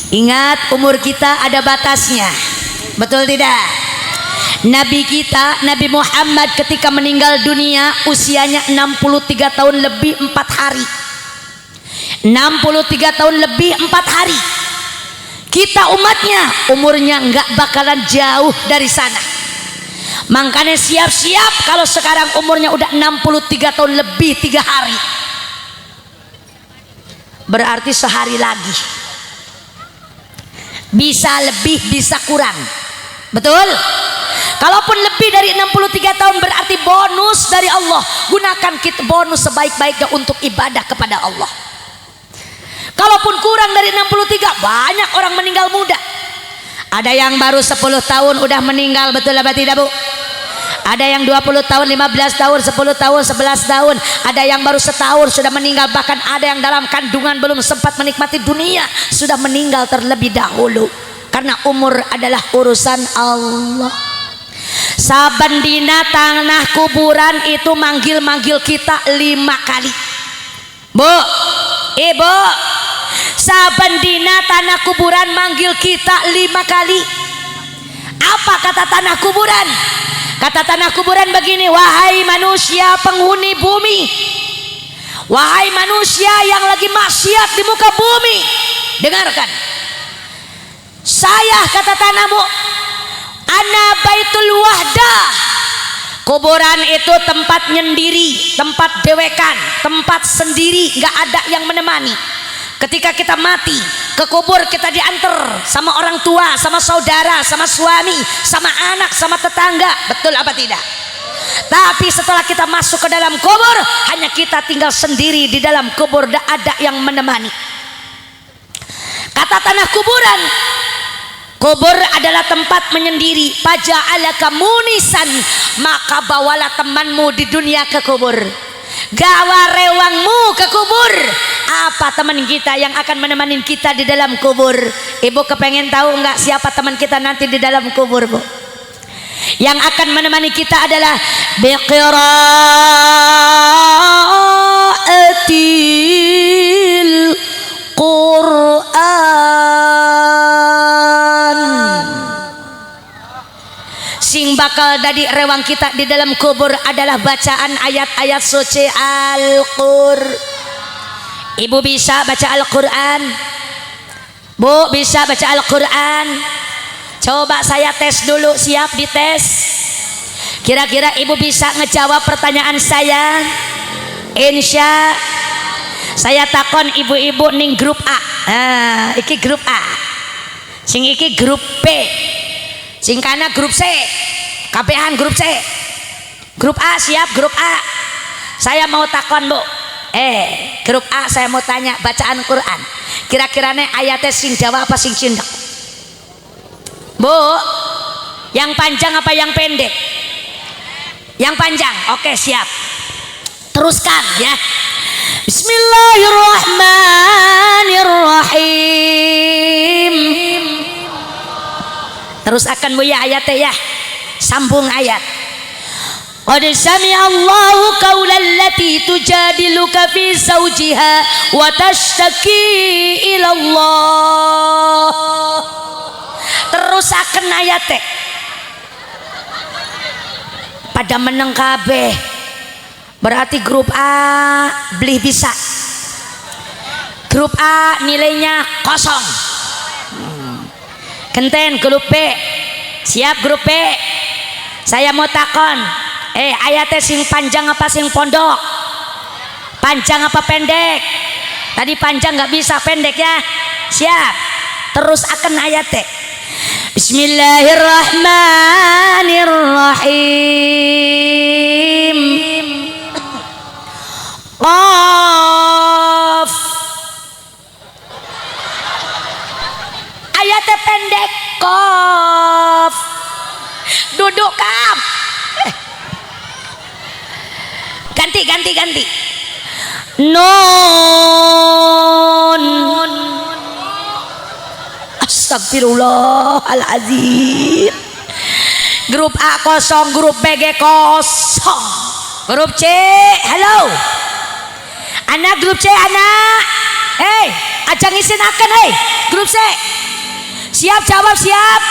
Ingat, umur kita ada batasnya. Betul tidak? Nabi kita, Nabi Muhammad ketika meninggal dunia usianya 63 tahun lebih 4 hari. 63 tahun lebih 4 hari. Kita umatnya umurnya nggak bakalan jauh dari sana. Makanya siap-siap kalau sekarang umurnya udah 63 tahun lebih 3 hari. Berarti sehari lagi. Bisa lebih, bisa kurang. Betul? Kalaupun lebih dari 63 tahun berarti bonus dari Allah. Gunakan kita bonus sebaik-baiknya untuk ibadah kepada Allah. Kalaupun kurang dari 63, banyak orang meninggal muda. Ada yang baru 10 tahun udah meninggal, betul apa tidak, Bu? Ada yang 20 tahun, 15 tahun, 10 tahun, 11 tahun. Ada yang baru setahun sudah meninggal. Bahkan ada yang dalam kandungan belum sempat menikmati dunia sudah meninggal terlebih dahulu. Karena umur adalah urusan Allah. Saben dina tanah kuburan itu manggil-manggil kita 5 kali. Bu, ibu, saben dina tanah kuburan manggil kita 5 kali. Apa kata tanah kuburan? Kata tanah kuburan begini, wahai manusia penghuni bumi, wahai manusia yang lagi maksiat di muka bumi, dengarkan. Saya, kata tanahmu, ana baitul wahdah. Kuburan itu tempat nyendiri, tempat dewekan, tempat sendiri, nggak ada yang menemani. Ketika kita mati, ke kubur kita diantar sama orang tua, sama saudara, sama suami, sama anak, sama tetangga. Betul apa tidak? Tapi setelah kita masuk ke dalam kubur, hanya kita tinggal sendiri di dalam kubur, tidak ada yang menemani. Kata tanah kuburan, kubur adalah tempat menyendiri. Faja'alaka munisan, maka bawalah temanmu di dunia ke kubur. Gawa rewangmu ke kubur. Apa teman kita yang akan menemani kita di dalam kubur? Ibu kepengen tahu enggak siapa teman kita nanti di dalam kubur, Bu? Yang akan menemani kita adalah biqiraatil Quran. Sing bakal dadi rewang kita di dalam kubur adalah bacaan ayat-ayat suci Al-Qur'an. Ibu bisa baca Al-Quran? Bu, bisa baca Al-Quran? Coba saya tes dulu, siap dites? Kira-kira ibu bisa ngejawab pertanyaan saya? Insya saya takon ibu-ibu ning grup A. Nah, iki grup A. Sing iki grup B. Sing kana grup C. Kabehan grup C. Grup A siap, grup A. Saya mau takon, Bu. Grup A saya mau tanya bacaan Quran. Kira-kiranya ayatnya sing Jawa apa sing Sunda? Bu, yang panjang apa yang pendek? Yang panjang. Oke, siap. Teruskan ya. Bismillahirrahmanirrahim. Terus akan Bu ya ayatnya ya. Sambung ayat. Qad sami'allahu qawlan lati tujadiluka fi zawjiha wa tashtaki ila Allah. Terusaken ayate. Pada meneng kabeh. Berarti grup A beli bisa. Grup A nilainya kosong. Kenten grup B. Siap grup B. Saya mau takon. Ayatnya sing panjang apa sing pondok? Panjang apa pendek? Tadi panjang nggak bisa, pendek ya. Siap. Terus akan ayatnya. Bismillahirrahmanirrahim. ganti. Nun. Astagfirullahaladzim. Grup A kosong, grup BG kosong. Grup C, halo. Anak grup C, anak. Aja ngisinaken grup C. Siap jawab, siap.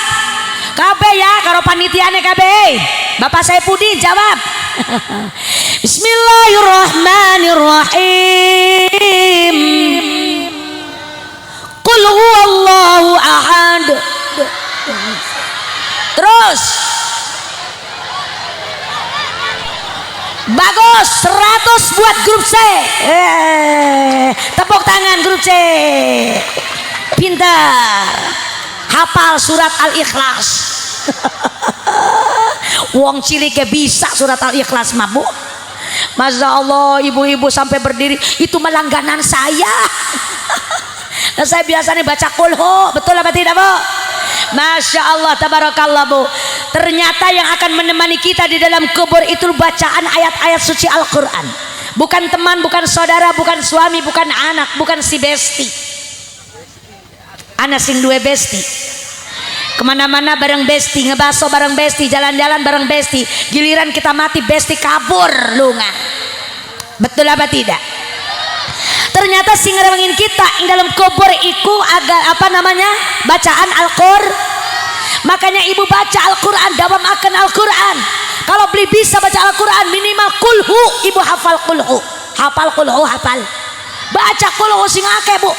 KB ya, karo panitiane KB. Bapak Saipudin jawab. Bismillahirrahmanirrahim. Qul huwallahu ahad. Terus. Bagus, 100 buat grup C. Tepuk tangan grup C. Pintar. Hafal surat Al-Ikhlas. Wong cilik bisa surat Al-Ikhlas mabuk. Masya Allah, ibu-ibu sampai berdiri. Itu melangganan saya. Dan saya biasanya baca kulhu. Betul apa tidak, Bu? Masya Allah, tabarakallah, Bu. Ternyata yang akan menemani kita di dalam kubur itu bacaan ayat-ayat suci Al-Quran. Bukan teman, bukan saudara, bukan suami, bukan anak, bukan si besti. Anak sing duwe besti. Kemana-mana bareng besti, ngebaso bareng besti, jalan-jalan bareng besti. Giliran kita mati besti kabur lunga. Betul apa tidak? Ternyata sing ngerewengin kita ing dalam kubur iku agak bacaan Al-Qur'an. Makanya ibu baca Al-Quran, dawam akan Al-Quran. Kalau beli bisa baca Al-Quran minimal kulhu, ibu hafal kulhu. Hafal kulhu, hafal. Baca kulhu sing akeh, Bu.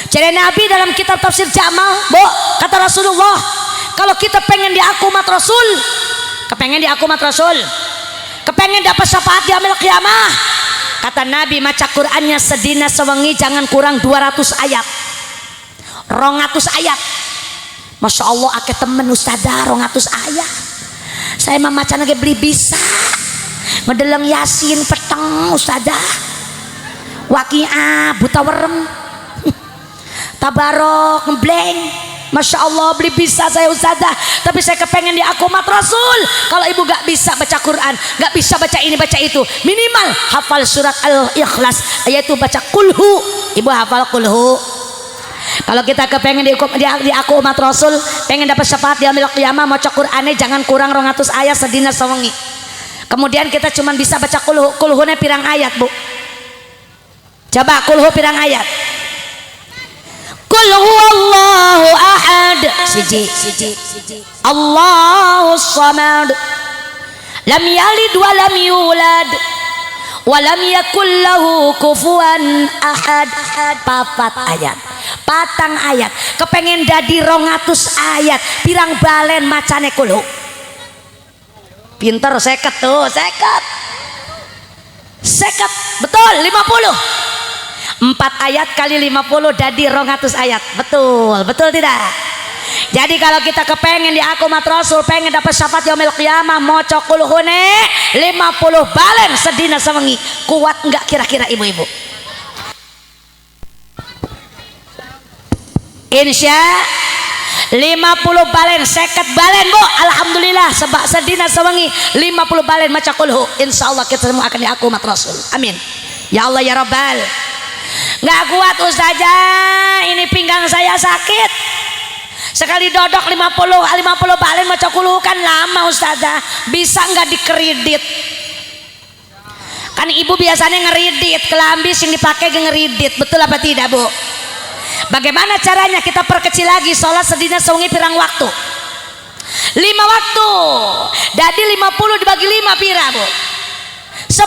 Jadi Nabi dalam kitab tafsir Jamal, Bu, kata Rasulullah, kalau kita pengen diaku umat Rasul, kepengen dapat syafaat di yaumil qiyamah, kata Nabi, maca Qur'annya sedina sewengi jangan kurang 200 ayat. 200 ayat. Masya Allah, akeh temen ustadzah 200 ayat. Saya memaca lagi beli bisa. Medeleng Yasin peteng ustadzah. Waqiah buta werem. Tabarok ngebleng. Masya Allah, beli bisa saya ustadzah. Tapi saya kepengen di aku umat Rasul. Kalau ibu gak bisa baca Quran, gak bisa baca ini baca itu, minimal hafal surat Al-Ikhlas, yaitu baca kulhu. Ibu hafal kulhu. Kalau kita kepengen di aku umat Rasul, pengen dapat syafaat di yaumil qiyamah, maca Qur'ane jangan kurang 200 ayat sedina sewengi. Kemudian kita cuma bisa baca kulhu. Kulhunya pirang ayat, Bu? Coba kulhu pirang ayat. Qul huwallahu ahad. Siji. Allahus samad. Lam yalid wa lam yulad. Walam yakul lahu kufuwan ahad. 4 ayat. Patang ayat. Kepengen dadi 200 ayat. Pirang balen macane kulhu. Pinter, 50 tuh, 50. Betul, 50. 4 ayat kali 50 dadi 200 ayat. Betul tidak? Jadi kalau kita kepengen di aku umat Rasul, pengen dapat syafaat yaumil qiyamah, maca kulhune 50 balen sedina sewengi. Kuat enggak kira-kira ibu-ibu? Insya 50 balen, 50 balen, Bu. Alhamdulillah, sebab sedina sewengi 50 balen maca kulhu. Insyaallah kita semua akan di aku umat Rasul. Amin. Ya Allah ya Rabbal. Nggak kuat ustazah, ini pinggang saya sakit. Sekali dodok 50 balen maca kulhu kan lama ustazah. Bisa nggak dikredit? Kan ibu biasanya ngeridit, kelambi yang dipakai ngeridit. Betul apa tidak, Bu? Bagaimana caranya kita perkecil lagi? Sholat sedina sewengi pirang waktu? 5 waktu. Jadi 50 dibagi 5 pira, Bu? 10.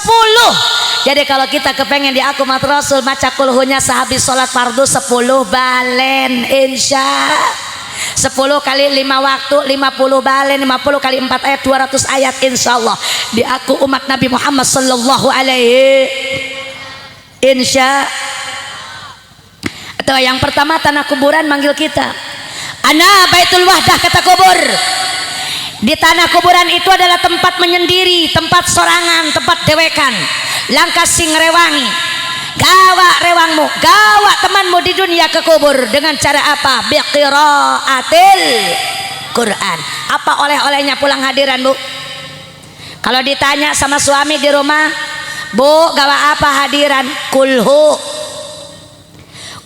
Jadi kalau kita kepengen di aku umat Rasul, maca kulhunya sehabis sholat fardu 10 balen. Insya 10 kali 5 waktu 50 balen, 50 kali 4 ayat 200 ayat. Insya Allah di aku umat Nabi Muhammad sallallahu alaihi. Insya. Atau yang pertama tanah kuburan manggil kita. Ana baitul wahdah, kata kubur. Di tanah kuburan itu adalah tempat menyendiri, tempat sorangan, tempat dewekan. Langkah sing rewangi. Gawa rewangmu, gawa temanmu di dunia ke kubur dengan cara apa? Biqiraatil Quran. Apa oleh-olehnya pulang hadiran, Bu? Kalau ditanya sama suami di rumah, Bu, gawa apa hadiran? Kulhu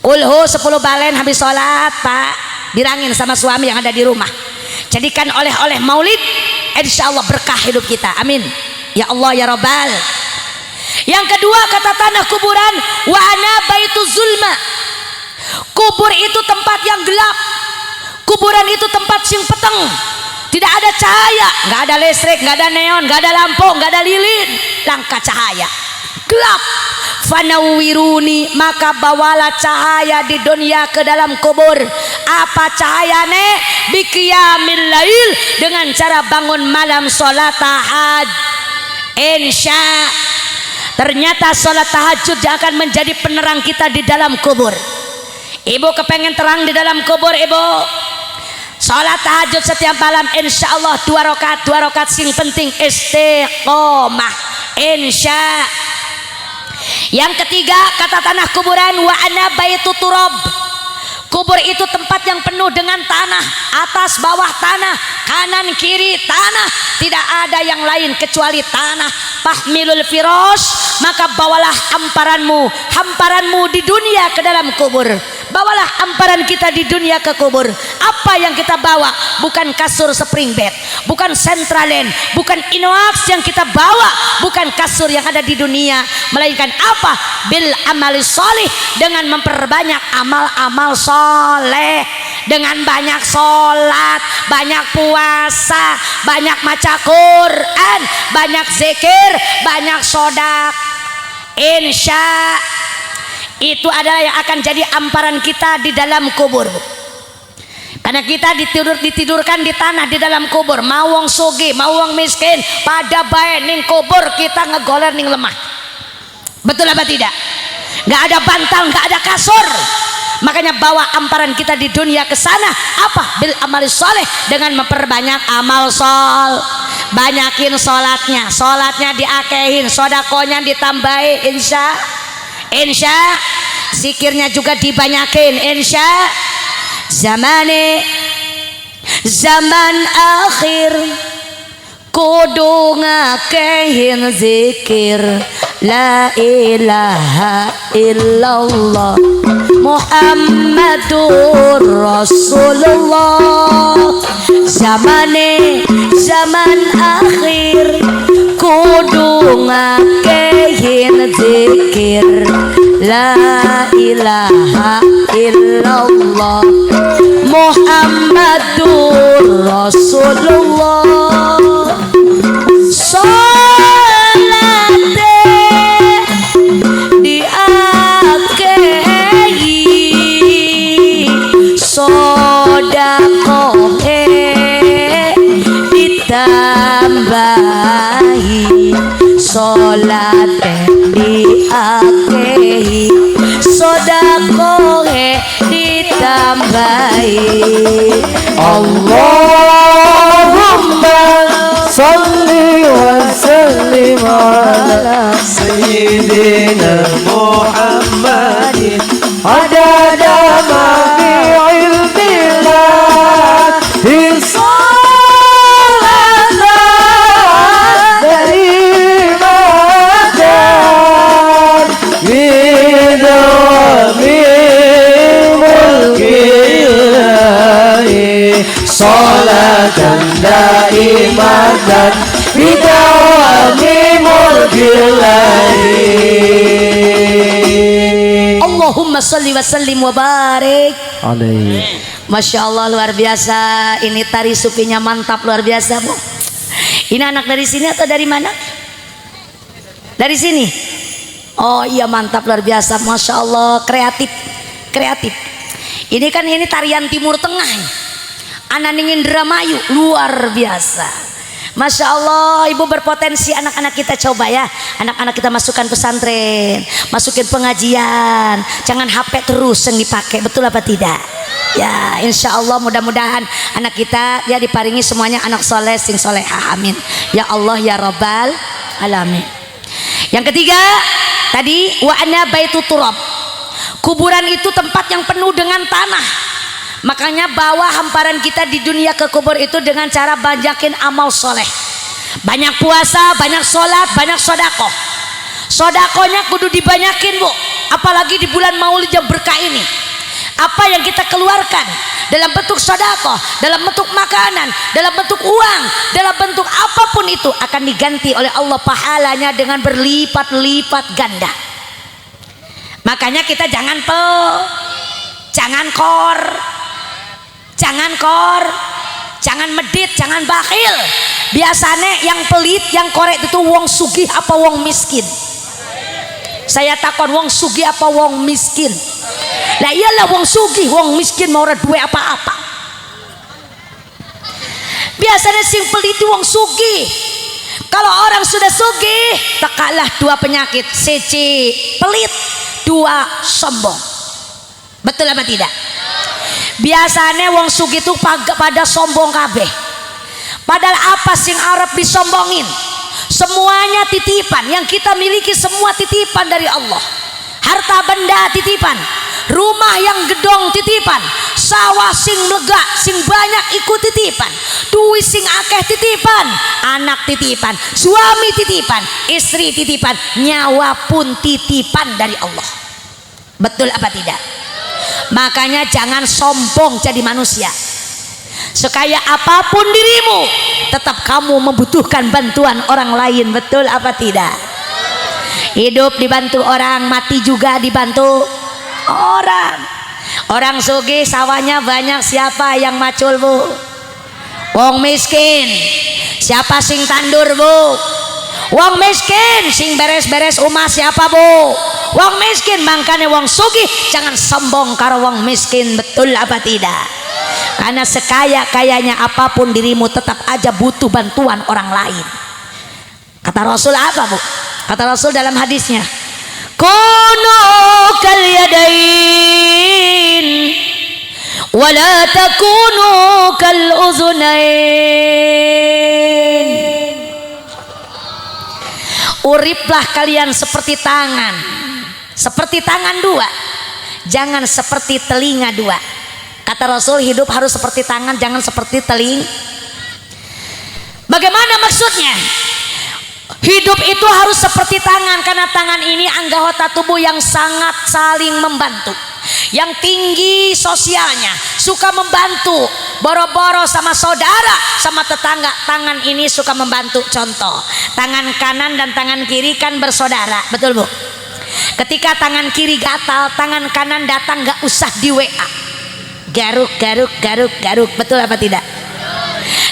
10 balen habis sholat Pak, dirangin sama suami yang ada di rumah. Jadikan oleh-oleh maulid, insya Allah berkah hidup kita, amin ya Allah ya Rabbal. Yang kedua kata tanah kuburan, wa ana baitu zulma, kubur itu tempat yang gelap, kuburan itu tempat sing peteng, tidak ada cahaya, nggak ada listrik, nggak ada neon, nggak ada lampu, nggak ada lilin, langka cahaya, gelap. Fanawiruni, maka bawalah cahaya di dunia ke dalam kubur. Apa cahayane? Biqiyamil lail, dengan cara bangun malam sholat tahajud. Insya ternyata sholat tahajud yang akan menjadi penerang kita di dalam kubur. Ibu kepengen terang di dalam kubur, ibu sholat tahajud setiap malam, insya Allah 2 rakaat sing penting istiqomah, insya. Yang ketiga kata tanah kuburan, wa ana baitu turab, kubur itu tempat yang penuh dengan tanah, atas bawah tanah, kanan kiri tanah, tidak ada yang lain kecuali tanah. Fahmilul firosh, maka bawalah hamparanmu di dunia ke dalam kubur. Bawalah hamparan kita di dunia ke kubur. Apa yang kita bawa? Bukan kasur spring bed, bukan Centralen, bukan Inox yang kita bawa, bukan kasur yang ada di dunia, melainkan apa? Bil amali sholih, dengan memperbanyak amal-amal soleh, dengan banyak sholat, banyak puasa, banyak maca Quran, banyak zikir, banyak sodak. Insya itu adalah yang akan jadi amparan kita di dalam kubur. Karena kita ditidurkan di tanah di dalam kubur. Mau wong sugih, mau wong miskin, pada bae ning kubur kita ngegoler ning lemah. Betul apa tidak? Nggak ada bantal, nggak ada kasur. Makanya bawa amparan kita di dunia ke sana apa? Bil amali soleh, dengan memperbanyak amal sol. Banyakin sholatnya diakehin, sodakonya ditambahin, insya. Zikirnya juga dibanyakin, insya. Zaman akhir kudu ngakehin zikir la ilaha illallah Muhammadur Rasulullah. Zaman akhir kudu ngakehin zikir la ilaha illallah Muhammadur Rasulullah. Salate diakehi, sodakohe ditambahi, salate diakehi, sodakohe ditambahi.
Allahumma salli wa sallim ala Sayyidina Muhammadin adada ma fi ilmillah salatan daimatan bidawami mulkillahi salatan daimatan bidawami mulkillahi.
Allahumma salli wa sallim wa barik
Alaihi.
Masya Allah, luar biasa. Ini tari supinya mantap, luar biasa, Bu. Ini anak dari sini atau dari mana? Dari sini. Oh iya, mantap, luar biasa. Masya Allah, kreatif. Ini kan ini tarian Timur Tengah, Ananingin Indramayu, luar biasa. Masya Allah, ibu berpotensi anak-anak kita, coba ya, anak-anak kita masukkan pesantren, masukin pengajian, jangan HP terus yang dipakai, betul apa tidak? Ya, insya Allah mudah-mudahan anak kita ya diparingi semuanya anak soleh sing solehah, amin ya Allah ya Rabbal alamin. Yang ketiga tadi, wa ana baitu turab, kuburan itu tempat yang penuh dengan tanah. Makanya bawa hamparan kita di dunia ke kubur itu dengan cara banyakin amal soleh, banyak puasa, banyak sholat, banyak sodakoh. Sodakonya kudu dibanyakin bu, apalagi di bulan Maulid yang berkah ini. Apa yang kita keluarkan dalam bentuk sodako, dalam bentuk makanan, dalam bentuk uang, dalam bentuk apapun itu akan diganti oleh Allah pahalanya dengan berlipat-lipat ganda. Makanya kita jangan jangan jangan medit, jangan bakhil. Biasanya yang pelit, yang korek itu wong sugih apa wong miskin? Saya takon wong sugih apa wong miskin? Lah iyalah wong sugih, wong miskin mau ora duwe apa-apa. Biasanya sing pelit wong sugih. Kalau orang sudah sugih, tekalah dua penyakit, siji pelit, dua sombong. Betul apa tidak? Biasanya wong sugih itu pada sombong kabeh. Padahal apa sing arep disombongin? Semuanya titipan, yang kita miliki semua titipan dari Allah. Harta benda titipan, rumah yang gedong titipan, sawah sing lega sing banyak ikut titipan, duit sing akeh titipan, anak titipan, suami titipan, istri titipan, nyawa pun titipan dari Allah. Betul apa tidak? Makanya jangan sombong jadi manusia. Sekaya apapun dirimu, tetap kamu membutuhkan bantuan orang lain. Betul apa tidak? Hidup dibantu orang, mati juga dibantu orang. Orang sugih sawahnya banyak, siapa yang macul bu? Wong miskin. Siapa sing tandur bu? Wong miskin. Sing beres-beres umah siapa bu? Wong miskin. Makanya wong sugih jangan sombong karo wong miskin. Betul apa tidak? Karena sekaya-kayanya apapun dirimu tetap aja butuh bantuan orang lain. Kata Rasul apa bu? Kata Rasul dalam hadisnya, kunu kal yadain wala takunu kal uzunain. Uriplah kalian seperti tangan, seperti tangan dua, jangan seperti telinga dua. Kata Rasul, hidup harus seperti tangan, jangan seperti telinga. Bagaimana maksudnya? Hidup itu harus seperti tangan, karena tangan ini anggota tubuh yang sangat saling membantu, yang tinggi sosialnya, suka membantu, boro-boro sama saudara, sama tetangga. Tangan ini suka membantu. Contoh, tangan kanan dan tangan kiri kan bersaudara, betul bu? Ketika tangan kiri gatal, tangan kanan datang, gak usah di WA, garuk, betul apa tidak?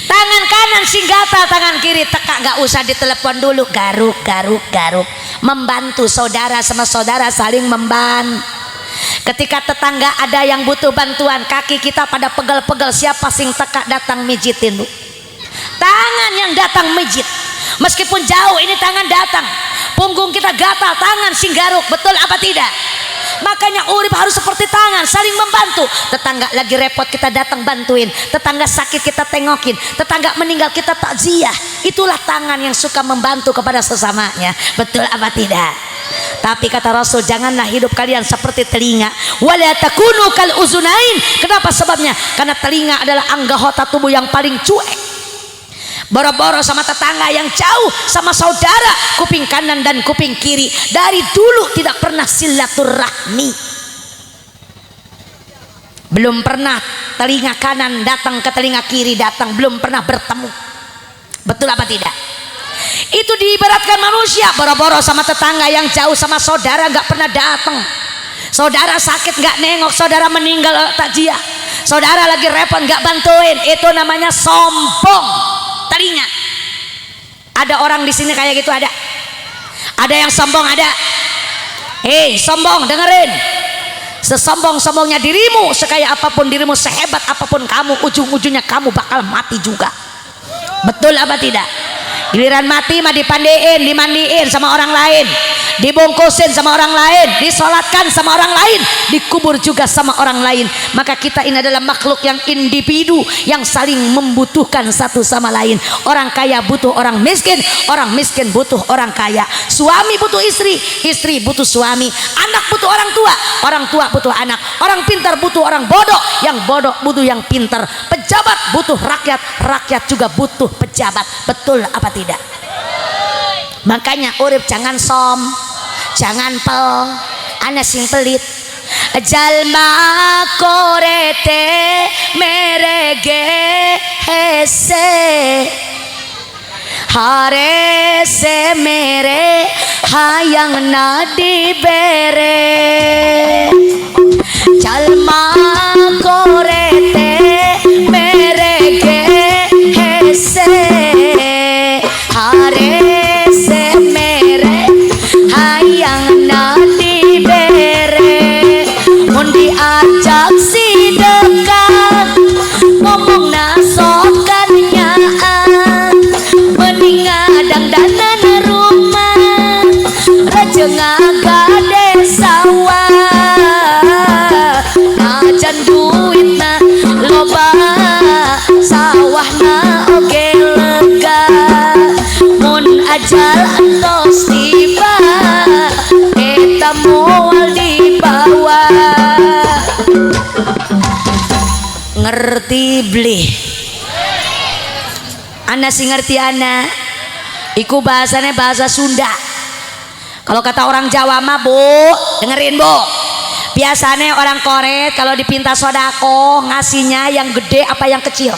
Tangan kanan sing gatal, tangan kiri teka, gak usah ditelepon dulu, garuk. Membantu saudara sama saudara saling membantu. Ketika tetangga ada yang butuh bantuan, kaki kita pada pegel-pegel, siapa sing teka datang mijitin bu? Tangan yang datang mijit. Meskipun jauh ini tangan datang. Punggung kita gatal, tangan sing garuk, betul apa tidak? Makanya urip harus seperti tangan, saling membantu. Tetangga lagi repot kita datang bantuin, tetangga sakit kita tengokin, tetangga meninggal kita takziah. Itulah tangan yang suka membantu kepada sesamanya. Betul apa tidak? Tapi kata Rasul, janganlah hidup kalian seperti telinga. Wala takunu kal uzunain. Kenapa sebabnya? Karena telinga adalah anggota tubuh yang paling cuek. Boro-boro sama tetangga yang jauh, sama saudara, kuping kanan dan kuping kiri. Dari dulu tidak pernah silaturahmi. Belum pernah telinga kanan datang ke telinga kiri datang, belum pernah bertemu. Betul apa tidak? Itu diibaratkan manusia, boro-boro sama tetangga yang jauh, sama saudara gak pernah datang. Saudara sakit gak nengok, saudara meninggal takziah, saudara lagi repot gak bantuin. Itu namanya sombong. Telinga. Ada orang di sini kayak gitu? Ada yang sombong? Ada. Hei sombong, dengerin. Sesombong-sombongnya dirimu, sekaya apapun dirimu, sehebat apapun kamu, ujung-ujungnya kamu bakal mati juga. Betul apa tidak? Giliran mati mah dipandiin, dimandiin sama orang lain, dibungkusin sama orang lain, disolatkan sama orang lain, dikubur juga sama orang lain. Maka kita ini adalah makhluk yang individu, yang saling membutuhkan satu sama lain. Orang kaya butuh orang miskin butuh orang kaya. Suami butuh istri, istri butuh suami. Anak butuh orang tua butuh anak. Orang pintar butuh orang bodoh, yang bodoh butuh yang pintar. Pejabat butuh rakyat, rakyat juga butuh pejabat. Betul apa tidak? Makanya urip jangan jangan pel ana sing pelit jalma korete merege hese hare se mere hayang nadi bere jalma korete merege hese hare se mere hayang nadi bere mun diajak si dekat ngomong nasokan nyaan mending ngadang danan rumah raja ngagade sawah ajan duitna loba sawahna oge lega mun ajal entos tiba eta moal dibawa ngerti beli anda sih ngerti ana iku bahasanya bahasa Sunda. Kalau kata orang Jawa mah bu dengerin bu biasanya orang Koret kalau dipinta sodako ngasihnya yang gede apa yang kecil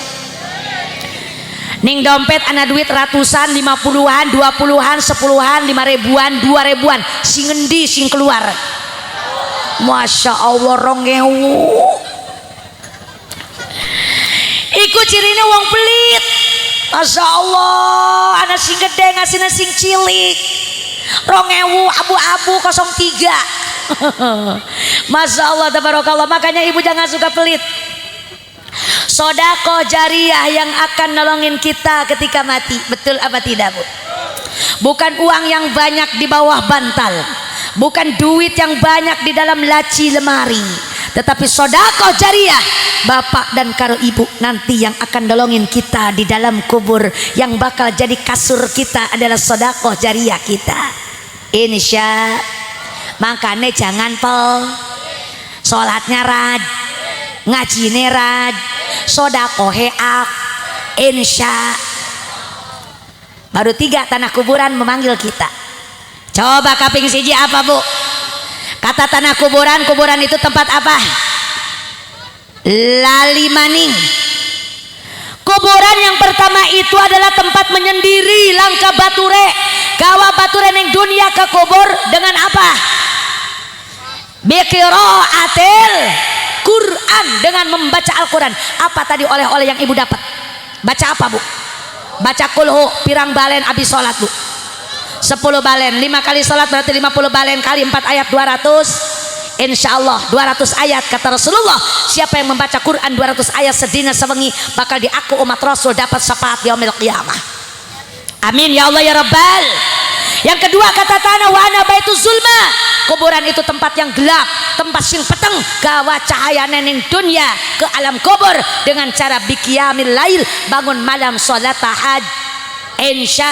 ning dompet ana duit ratusan 50-an 20-an 10-an 5.000-an 2.000-an sing ngendi sing keluar Masya Allah 2.000 iku cirine wong pelit Masya Allah anak sing gede ngasihna sing cilik 2.000 abu-abu 03 Masya Allah tabarakallah makanya ibu jangan suka pelit sodako jariah yang akan nolongin kita ketika mati betul apa tidak bu bukan uang yang banyak di bawah bantal bukan duit yang banyak di dalam laci lemari tetapi sodako jariah bapak dan karo ibu nanti yang akan nolongin kita di dalam kubur yang bakal jadi kasur kita adalah sodako jariah kita insya makanya jangan pel sholatnya rad ngajine rad sodako heak insya baru 3 tanah kuburan memanggil kita coba kaping siji apa bu kata tanah kuburan kuburan itu tempat apa lali maning kuburan yang pertama itu adalah tempat menyendiri langka bature gawa bature ning dunia ke kubur dengan apa biqiraatil Quran dengan membaca Al-Quran apa tadi oleh-oleh yang ibu dapat baca apa bu baca kulhu pirang balen abis sholat bu 10 balen 5 kali sholat berarti 50 balen kali 4 ayat 200 insya Allah 200 ayat kata Rasulullah siapa yang membaca Quran 200 ayat sedina sewengi bakal diaku umat Rasul dapat syafaat yaumil qiyamah amin ya Allah ya Rabbal yang kedua kata tanah wa ana baituz zulma kuburan itu tempat yang gelap tempat sing peteng gawa cahaya nening dunia ke alam kubur dengan cara biqiyamil lail bangun malam sholat tahaj insya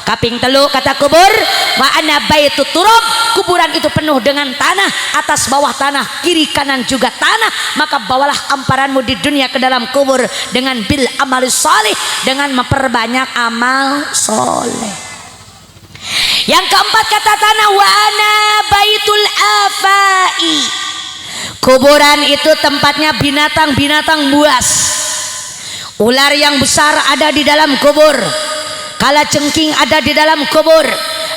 kaping telu kata kubur wa ana baitu turab kuburan itu penuh dengan tanah atas bawah tanah kiri kanan juga tanah maka bawalah amparanmu di dunia ke dalam kubur dengan bil amal salih dengan memperbanyak amal soleh yang keempat kata tanah wa ana baitul afai kuburan itu tempatnya binatang-binatang buas ular yang besar ada di dalam kubur kalajengking ada di dalam kubur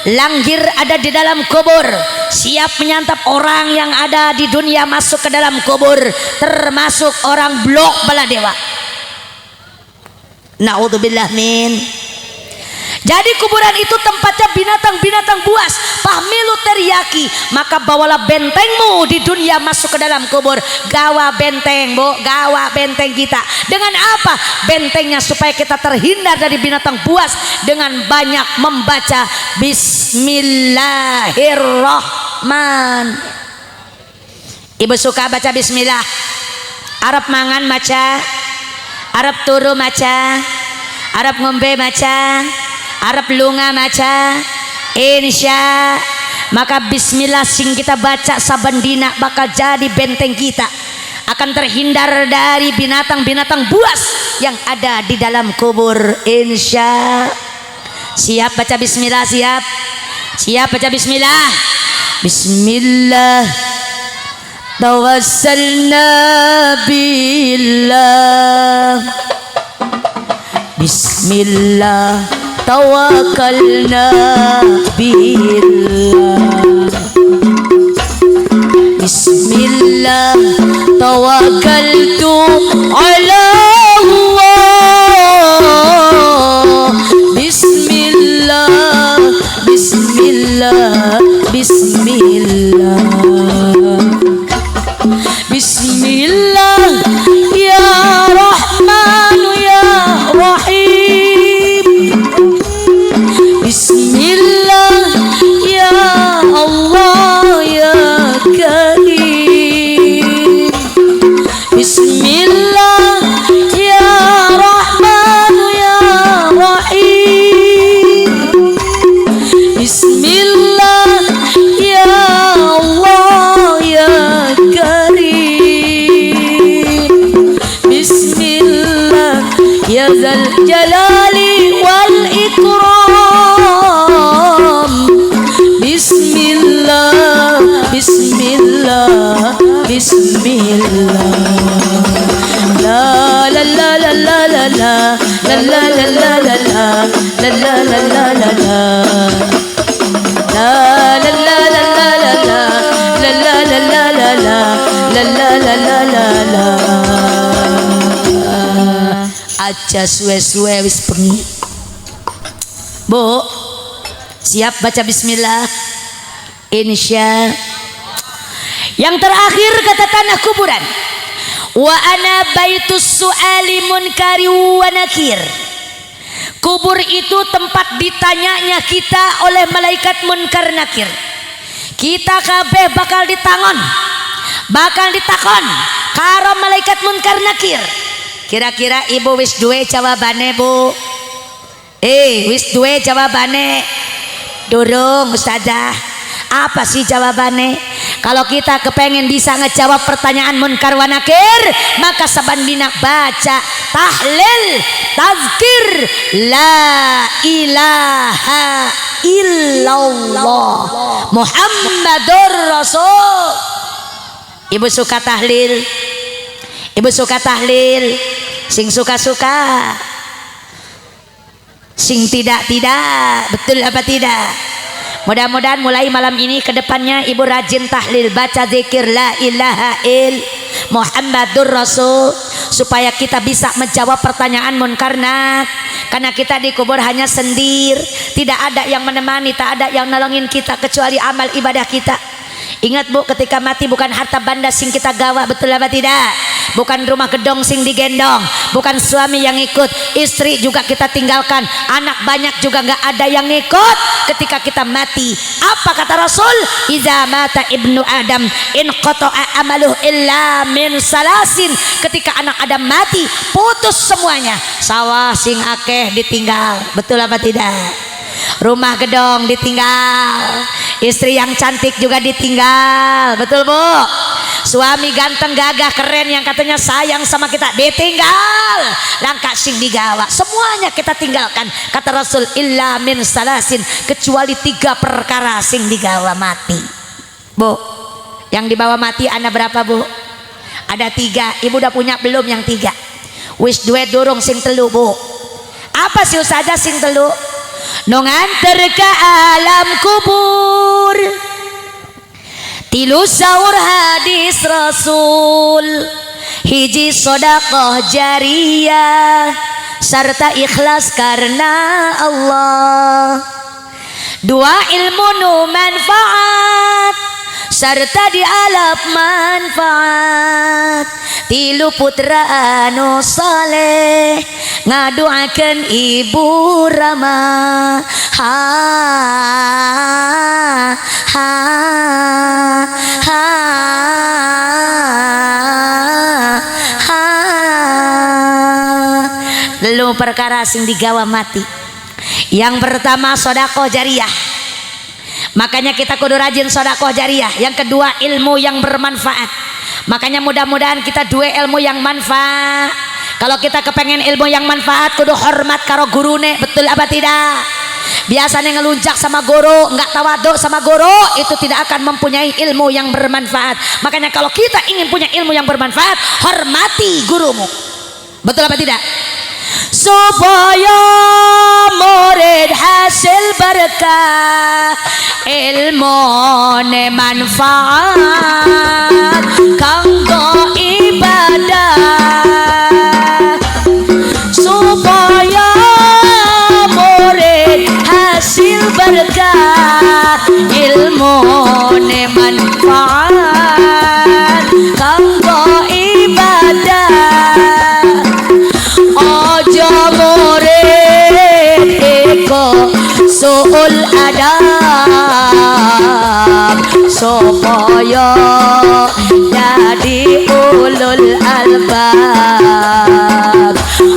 langgir ada di dalam kubur siap menyantap orang yang ada di dunia masuk ke dalam kubur termasuk orang blok baladewa naudzubillah min jadi kuburan itu tempatnya binatang-binatang buas pahmilu teriyaki maka bawalah bentengmu di dunia masuk ke dalam kubur gawa benteng bu gawa benteng kita dengan apa bentengnya supaya kita terhindar dari binatang buas dengan banyak membaca bismillahirrahman ibu suka baca bismillah Arab mangan maca Arab turu maca Arab ngombe maca Arab lunga maca insya maka bismillah sing kita baca saben dina bakal jadi benteng kita akan terhindar dari binatang-binatang buas yang ada di dalam kubur insya siap baca bismillah siap Siap baca bismillah. Bismillah tawassalna billah. Bismillah tawakkalna billah. Bismillah tawakkaltu ala Allah. Bismillah, bismillah, bismillah. Bismillah ya Rahman ya Rahim. Bismillah ya Allah ya Karim. Bismillah ya Rahman ya Rahim. Bismillah ya Allah ya Karim. Bismillah ya Zal Jalali wal Ikram. Bismillah, bismillah, bismillah. La la la la la la la la la la la la la la la la la la la. La la la la la la la la la la la la la la la la la la. Aja suwe-suwe wis bengi. Bu, siap baca bismillah. Insya. Yang terakhir kata tanah kuburan. Wa ana baitus su'ali munkari wa nakir. Kubur itu tempat ditanyanya kita oleh malaikat munkar nakir. Kita kabeh bakal ditangon, bakal ditakon karo malaikat munkar nakir. Kira-kira ibu wis duwe jawabane, Bu? Wis duwe jawabane? Durung Ustazah. Apa sih jawabannya? Kalau kita kepengen bisa ngejawab pertanyaan munkar wa nakir, maka sabandina baca tahlil tazkir la ilaha illallah Muhammadur Rasul. Ibu suka tahlil? Ibu suka tahlil? Sing suka-suka, sing tidak-tidak, betul apa tidak? Mudah-mudahan mulai malam ini ke depannya ibu rajin tahlil, baca zikir la ilaha il Muhammadur Rasul, supaya kita bisa menjawab pertanyaan munkar nak. Karena kita dikubur hanya sendiri, tidak ada yang menemani, tak ada yang nolongin kita kecuali amal ibadah kita. Ingat Bu, ketika mati bukan harta benda sing kita gawa, betul apa tidak? Bukan rumah gedong sing digendong, bukan suami yang ikut, istri juga kita tinggalkan, anak banyak juga nggak ada yang ikut ketika kita mati. Apa kata Rasul? Iza mata ibnu Adam in qata'a amaluh illa min salasin. Ketika anak Adam mati, putus semuanya. Sawah sing akeh ditinggal, betul apa tidak? Rumah gedong ditinggal, istri yang cantik juga ditinggal, betul Bu? Suami ganteng gagah keren yang katanya sayang sama kita ditinggal, langkah sing digawa, semuanya kita tinggalkan. Kata Rasul illa min salasin, kecuali 3 perkara sing digawa mati. Bu, yang dibawa mati ada berapa Bu? Ada 3. Ibu udah punya belum yang 3? Wis duwe durung sing telu Bu? Apa sih Ustazah sing telu? Nonganter ke alam kubur, tilu sahur hadis Rasul, hiji sodakoh jariyah, serta ikhlas karena Allah, 2 ilmu nu manfaat, serta dialap manfaat, 3 putra anu saleh, ngaduakeun ibu Rama. Ha ha ha ha. Lalu perkara sing digawa mati. Yang pertama sedekah jariyah. Makanya kita kudu rajin sedekah jariyah. Yang kedua ilmu yang bermanfaat. Makanya mudah-mudahan kita 2 ilmu yang manfaat. Kalau kita kepengen ilmu yang manfaat kudu hormat karo gurune, betul apa tidak? Biasanya ngelunjak sama guru, nggak tawaduk sama guru, itu tidak akan mempunyai ilmu yang bermanfaat. Makanya kalau kita ingin punya ilmu yang bermanfaat, hormati gurumu. Betul apa tidak? Supaya murid hasil berkah, ilmu ne manfaat kanggo ibadah. Supaya murid hasil berkah, ilmu ne manfaat kanggo ibadah. Ojo murid iko suul adab, supaya jadi ulul albab.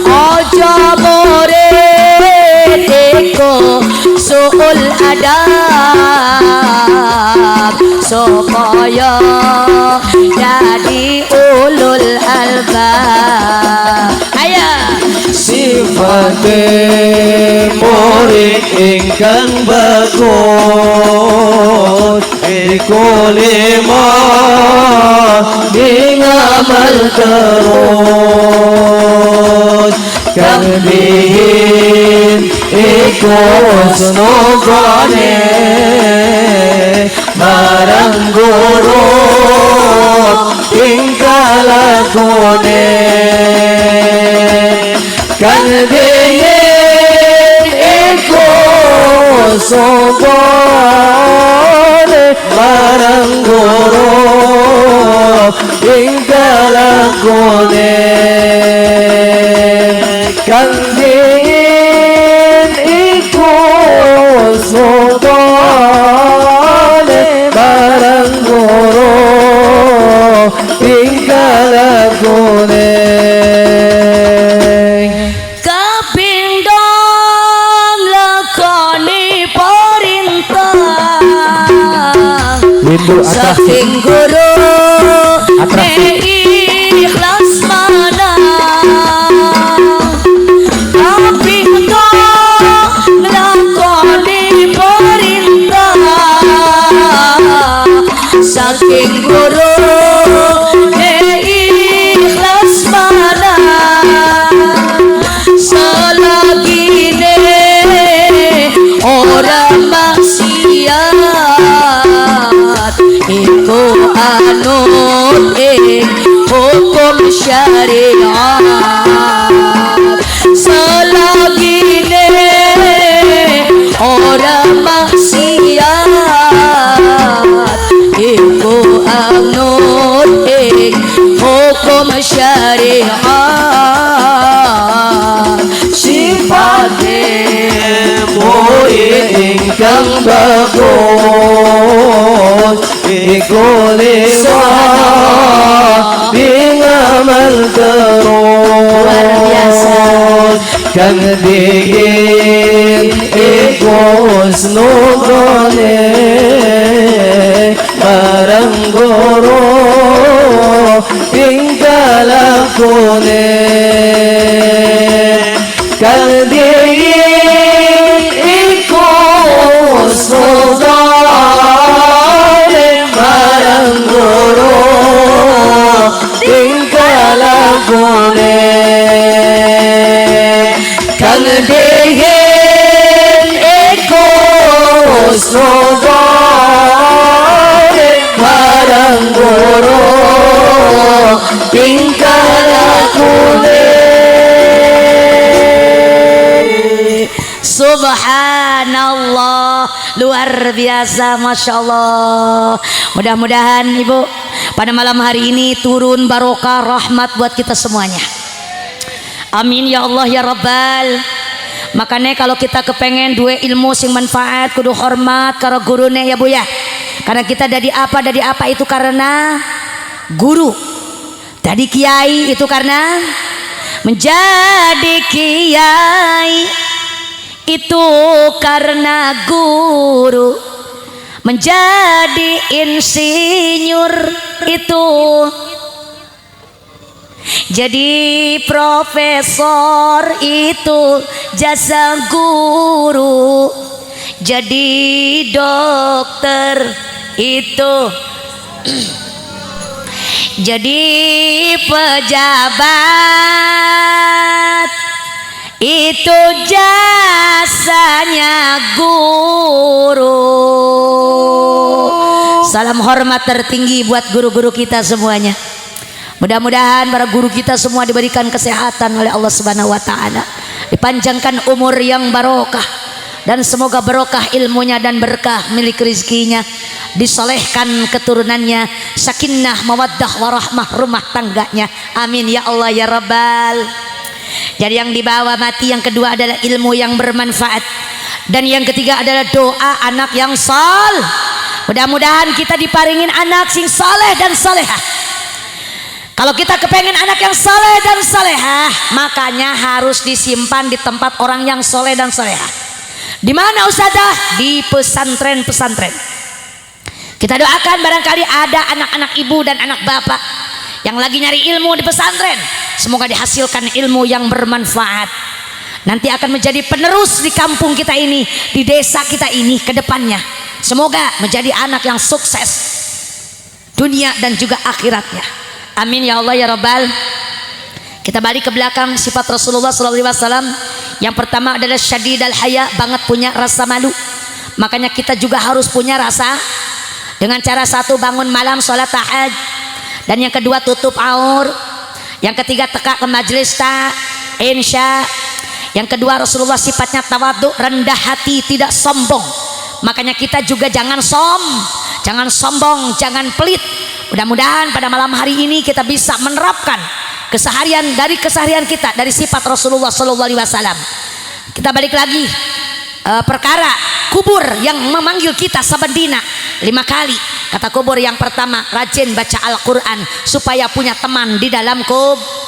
Ojo murid iko suul adab, supaya jadi ulul albab. Ayo
sifate murid ingkang bagus iku lima ngamal terus kang bihin iku senogane marang guru tingkah lakone kang bihin iku sopone marang guru tingkah lakone kang bihin iku sopone marang guru tingkah lakone.
saking guru ikhlas mana kaping to nglakoni perintah saking guru ikhlas mana selagine orang maksiat iku anut hukum syariat selagine orang maksiat iku anut hukum syariat sifate
murid ingkang bagus iku lima ngamal terus kang bikin iku senogane marang guru tingkah lakone kang bikin iku senogane marang guru tingkah lakone kang bikin iku senogane marang guru tingkah lakone.
Subhanallah, luar biasa, Masya Allah. Mudah-mudahan Ibu pada malam hari ini turun barokah rahmat buat kita semuanya. Amin ya Allah ya Rabbal. Makanya kalau kita kepengen dua ilmu sing manfaat kudu hormat karo gurune ya Bu ya. Karena kita dari apa itu karena guru. Dari kiai itu karena menjadi kiai itu karena guru, menjadi insinyur itu Jadi profesor itu jasa guru, jadi dokter itu jadi pejabat itu jasanya guru. Salam hormat tertinggi buat guru-guru kita semuanya. Mudah-mudahan para guru kita semua diberikan kesehatan oleh Allah Subhanahu wa taala, dipanjangkan umur yang barokah, dan semoga barokah ilmunya dan berkah milik rezekinya, disolehkan keturunannya, sakinah mawaddah warahmah rumah tangganya. Amin ya Allah ya Rabbal. Jadi yang dibawa mati yang kedua adalah ilmu yang bermanfaat, dan yang ketiga adalah doa anak yang saleh. Mudah-mudahan kita diparingin anak sing saleh dan salehah. Kalau kita kepengen anak yang saleh dan salehah, makanya harus disimpan di tempat orang yang soleh dan salehah. Di mana Ustazah? Di pesantren-pesantren. Kita doakan barangkali ada anak-anak ibu dan anak bapak yang lagi nyari ilmu di pesantren, semoga dihasilkan ilmu yang bermanfaat. Nanti akan menjadi penerus di kampung kita ini, di desa kita ini ke depannya. Semoga menjadi anak yang sukses dunia dan juga akhiratnya. Amin ya Allah ya Rabbal. Kita balik ke belakang sifat Rasulullah SAW. Yang pertama adalah syadidal haya, banget punya rasa malu. Makanya kita juga harus punya rasa, dengan cara satu bangun malam sholat tahajud, dan yang kedua tutup aur, yang ketiga teka ke majelis insya. Yang kedua Rasulullah sifatnya tawadhu, rendah hati, tidak sombong. Makanya kita juga jangan sombong, jangan pelit. Mudah-mudahan pada malam hari ini kita bisa menerapkan keseharian kita dari sifat Rasulullah SAW. Kita balik lagi perkara kubur yang memanggil kita sabandina 5 kali. Kata kubur yang pertama, rajin baca Al-Quran supaya punya teman di dalam kubur.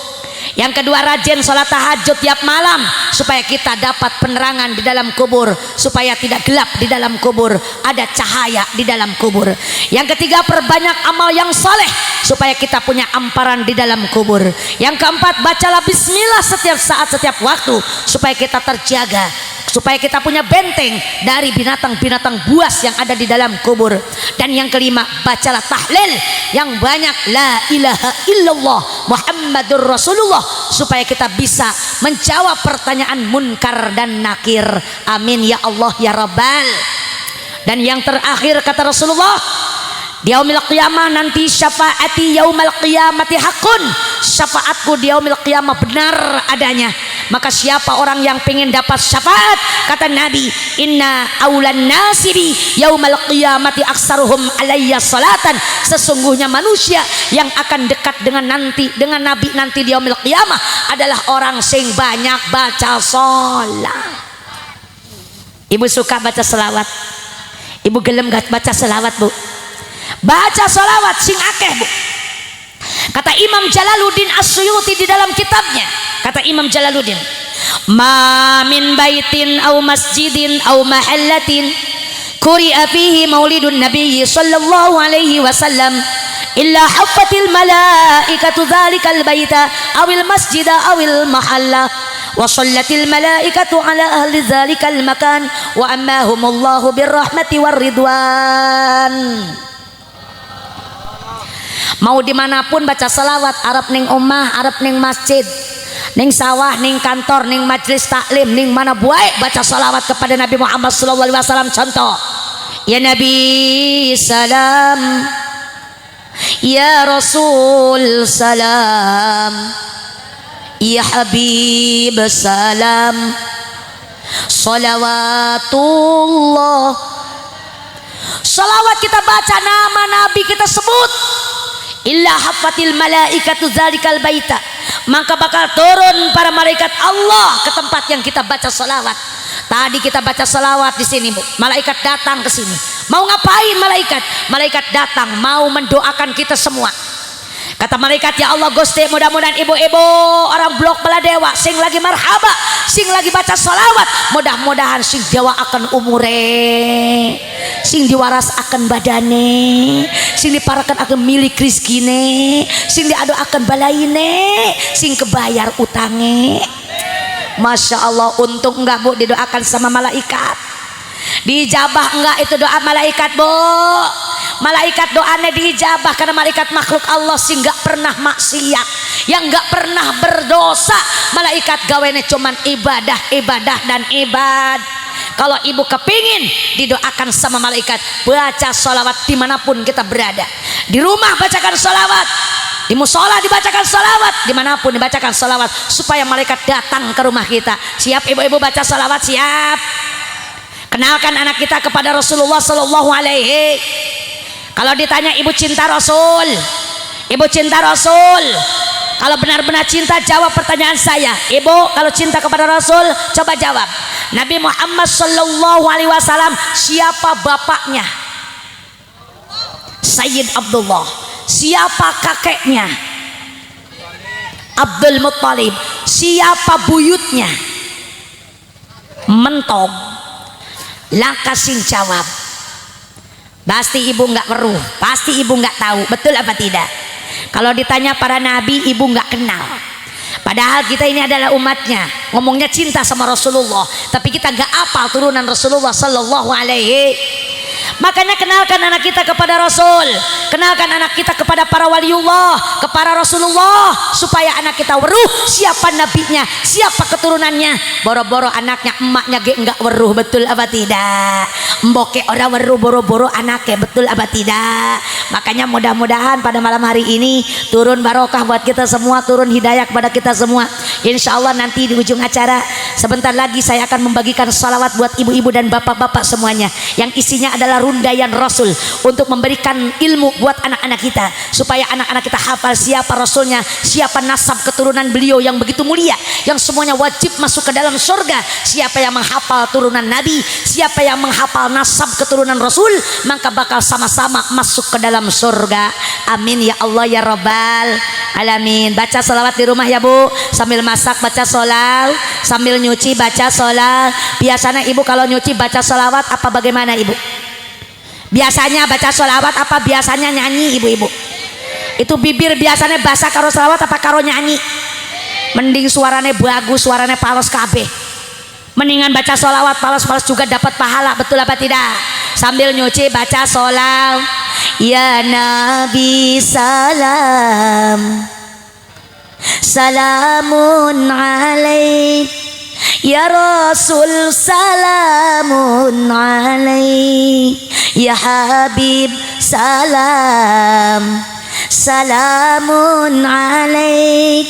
Yang kedua, rajin sholat tahajud tiap malam supaya kita dapat penerangan di dalam kubur, supaya tidak gelap di dalam kubur, ada cahaya di dalam kubur. Yang ketiga, perbanyak amal yang saleh supaya kita punya amparan di dalam kubur. Yang keempat, bacalah bismillah setiap saat, setiap waktu supaya kita terjaga, supaya kita punya benteng dari binatang-binatang buas yang ada di dalam kubur. Dan yang kelima, bacalah tahlil yang banyak, la ilaha illallah Muhammadur Rasulullah, supaya kita bisa menjawab pertanyaan munkar dan nakir. Amin ya Allah ya Rabbal. Dan yang terakhir kata Rasulullah, di yaumil qiyamah nanti, syafaati yaumil qiyamati hakun, syafaatku di yaumil qiyamah benar adanya. Maka siapa orang yang pengen dapat syafaat, kata Nabi, inna aulan nasibi yaumal qiyamati aksaruhum alayya salatan, sesungguhnya manusia yang akan dekat dengan Nabi nanti di yaumil qiyamah adalah orang sing banyak baca salat. Ibu suka baca selawat? Ibu gelem gak baca selawat, Bu? Baca selawat sing akeh, Bu. Kata Imam Jalaluddin As-Suyuti di dalam kitabnya, kata Imam Jalaluddin, ma min baitin au masjidin au mahallatin quri'a fihi maulidun nabiyyi sallallahu alaihi wasallam illa haffatil malaikatu dzalikal baita awil masjida awil mahalla wa shallatil malaikatu ala ahli dzalikal makan wa ammahumullahu birrahmati warridwan. Mau dimanapun baca salawat, Arab ning omah, Arab ning masjid, ning sawah, ning kantor, ning majelis taklim, ning mana buai baca salawat kepada Nabi Muhammad SAW. Contoh, ya Nabi salam, ya Rasul salam, ya Habib salam, salawatullah. Salawat kita baca, nama Nabi kita sebut, illa hafatil malaikatu dzalikal baita, maka bakal turun para malaikat Allah ke tempat yang kita baca salawat. Tadi kita baca salawat di sini, Bu, malaikat datang ke sini. Mau ngapain malaikat? Malaikat datang mau mendoakan kita semua. Kata malaikat, ya Allah Gusti, mudah-mudahan ibu-ibu orang blok Baladewa sing lagi marhaba, sing lagi baca sholawat, mudah-mudahan sing jawa akan umure, sing diwaras akan badane, sing diparakan akan milik rizkine, sing diadu akan balaine, sing kebayar utange. Masya Allah, untung enggak Bu didoakan sama malaikat. Dijabah enggak itu doa malaikat Bu? Malaikat doanya diijabah karena malaikat makhluk Allah sih enggak pernah maksiat, yang enggak pernah berdosa. Malaikat gawene cuman ibadah dan ibad. Kalau ibu kepingin didoakan sama malaikat, baca sholawat dimanapun kita berada. Di rumah bacakan sholawat, di musola dibacakan sholawat, dimanapun dibacakan sholawat, supaya malaikat datang ke rumah kita. Siap ibu-ibu baca sholawat? Siap. Kenalkan anak kita kepada Rasulullah Sallallahu Alaihi. Kalau ditanya ibu cinta Rasul, ibu cinta Rasul, kalau benar-benar cinta jawab pertanyaan saya. Ibu kalau cinta kepada Rasul coba jawab. Nabi Muhammad Sallallahu Alaihi Wasallam siapa bapaknya? Sayyid Abdullah. Siapa kakeknya? Abdul Muttalib. Siapa buyutnya? Mentong. Langkah sing jawab. Pasti ibu nggak weruh, pasti ibu nggak tahu, betul apa tidak? Kalau ditanya para nabi, ibu nggak kenal. Padahal kita ini adalah umatnya, ngomongnya cinta sama Rasulullah, tapi kita nggak apal turunan Rasulullah Sallallahu Alaihi. Makanya kenalkan anak kita kepada Rasul, kenalkan anak kita kepada para waliullah, kepada Rasulullah, supaya anak kita weruh siapa nabinya, siapa keturunannya. Boro-boro anaknya emaknya ge enggak weruh, betul apa tidak? Mboke ora weruh boro-boro anaknya, betul apa tidak? Makanya mudah-mudahan pada malam hari ini turun barokah buat kita semua, turun hidayah kepada kita semua. Insya Allah nanti di ujung acara sebentar lagi saya akan membagikan salawat buat ibu-ibu dan bapak-bapak semuanya, yang isinya adalah rundayan Rasul, untuk memberikan ilmu buat anak-anak kita, supaya anak-anak kita hafal siapa Rasulnya, siapa nasab keturunan beliau yang begitu mulia, yang semuanya wajib masuk ke dalam surga. Siapa yang menghafal turunan Nabi, siapa yang menghafal nasab keturunan Rasul, maka bakal sama-sama masuk ke dalam surga. Amin ya Allah ya Rabbal Alamin. Baca salawat di rumah ya Bu, sambil masak baca sholawat, sambil nyuci baca sholawat. Biasanya ibu kalau nyuci baca sholawat apa bagaimana ibu? Biasanya baca sholawat apa biasanya nyanyi ibu-ibu? Itu bibir biasanya basah karo sholawat apa karo nyanyi? Mending suaranya bagus, suaranya palos kabeh. Mendingan baca sholawat palos-palos juga dapat pahala, betul apa tidak? Sambil nyuci baca sholawat. Ya Nabi salam, salamun alaik. Ya Rasul salamun alaik. Ya Habib salam, salamun alaik.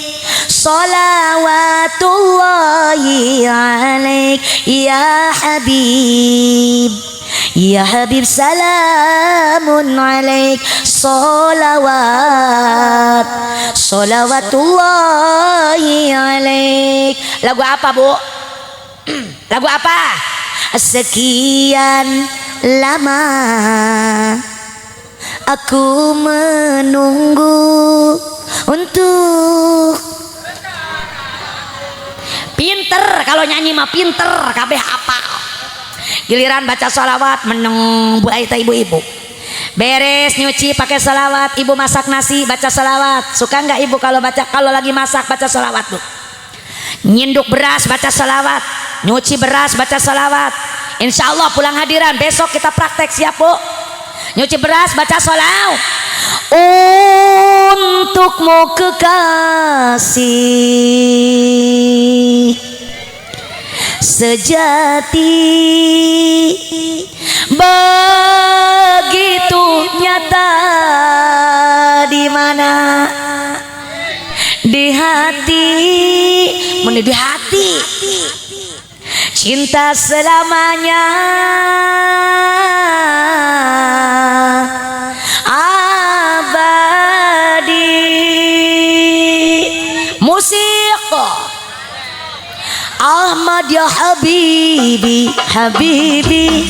Salawatullahi alaik. Ya Habib, ya Habib salamun alaik. Salawat, salawatullahi alaik. Lagu apa Bu? Lagu apa? Sekian lama aku menunggu untuk. Pinter kalau nyanyi mah pinter, kabeh hafal. Giliran baca sholawat meneng Bu Aita ibu-ibu. Beres nyuci pakai sholawat, ibu masak nasi baca sholawat. Suka nggak ibu kalau baca, kalau lagi masak baca sholawat Bu? Nyinduk beras baca sholawat, nyuci beras baca sholawat. Insya Allah pulang hadiran besok kita praktek, siap Bu? Nyuci beras baca sholawat. Untukmu kekasih sejati, begitu nyata di mana? Di hati, mana di hati? Cinta selamanya abadi. Musik Ahmad ya Habibi, Habibi,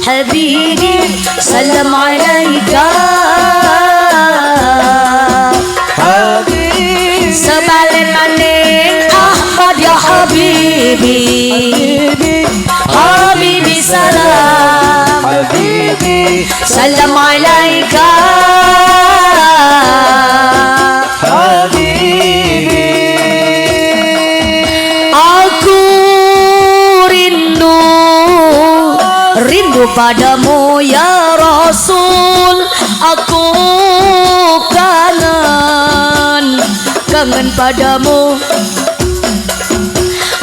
Habibi, salam alaika. salam alaika aku rindu padamu ya Rasul, aku kangen padamu,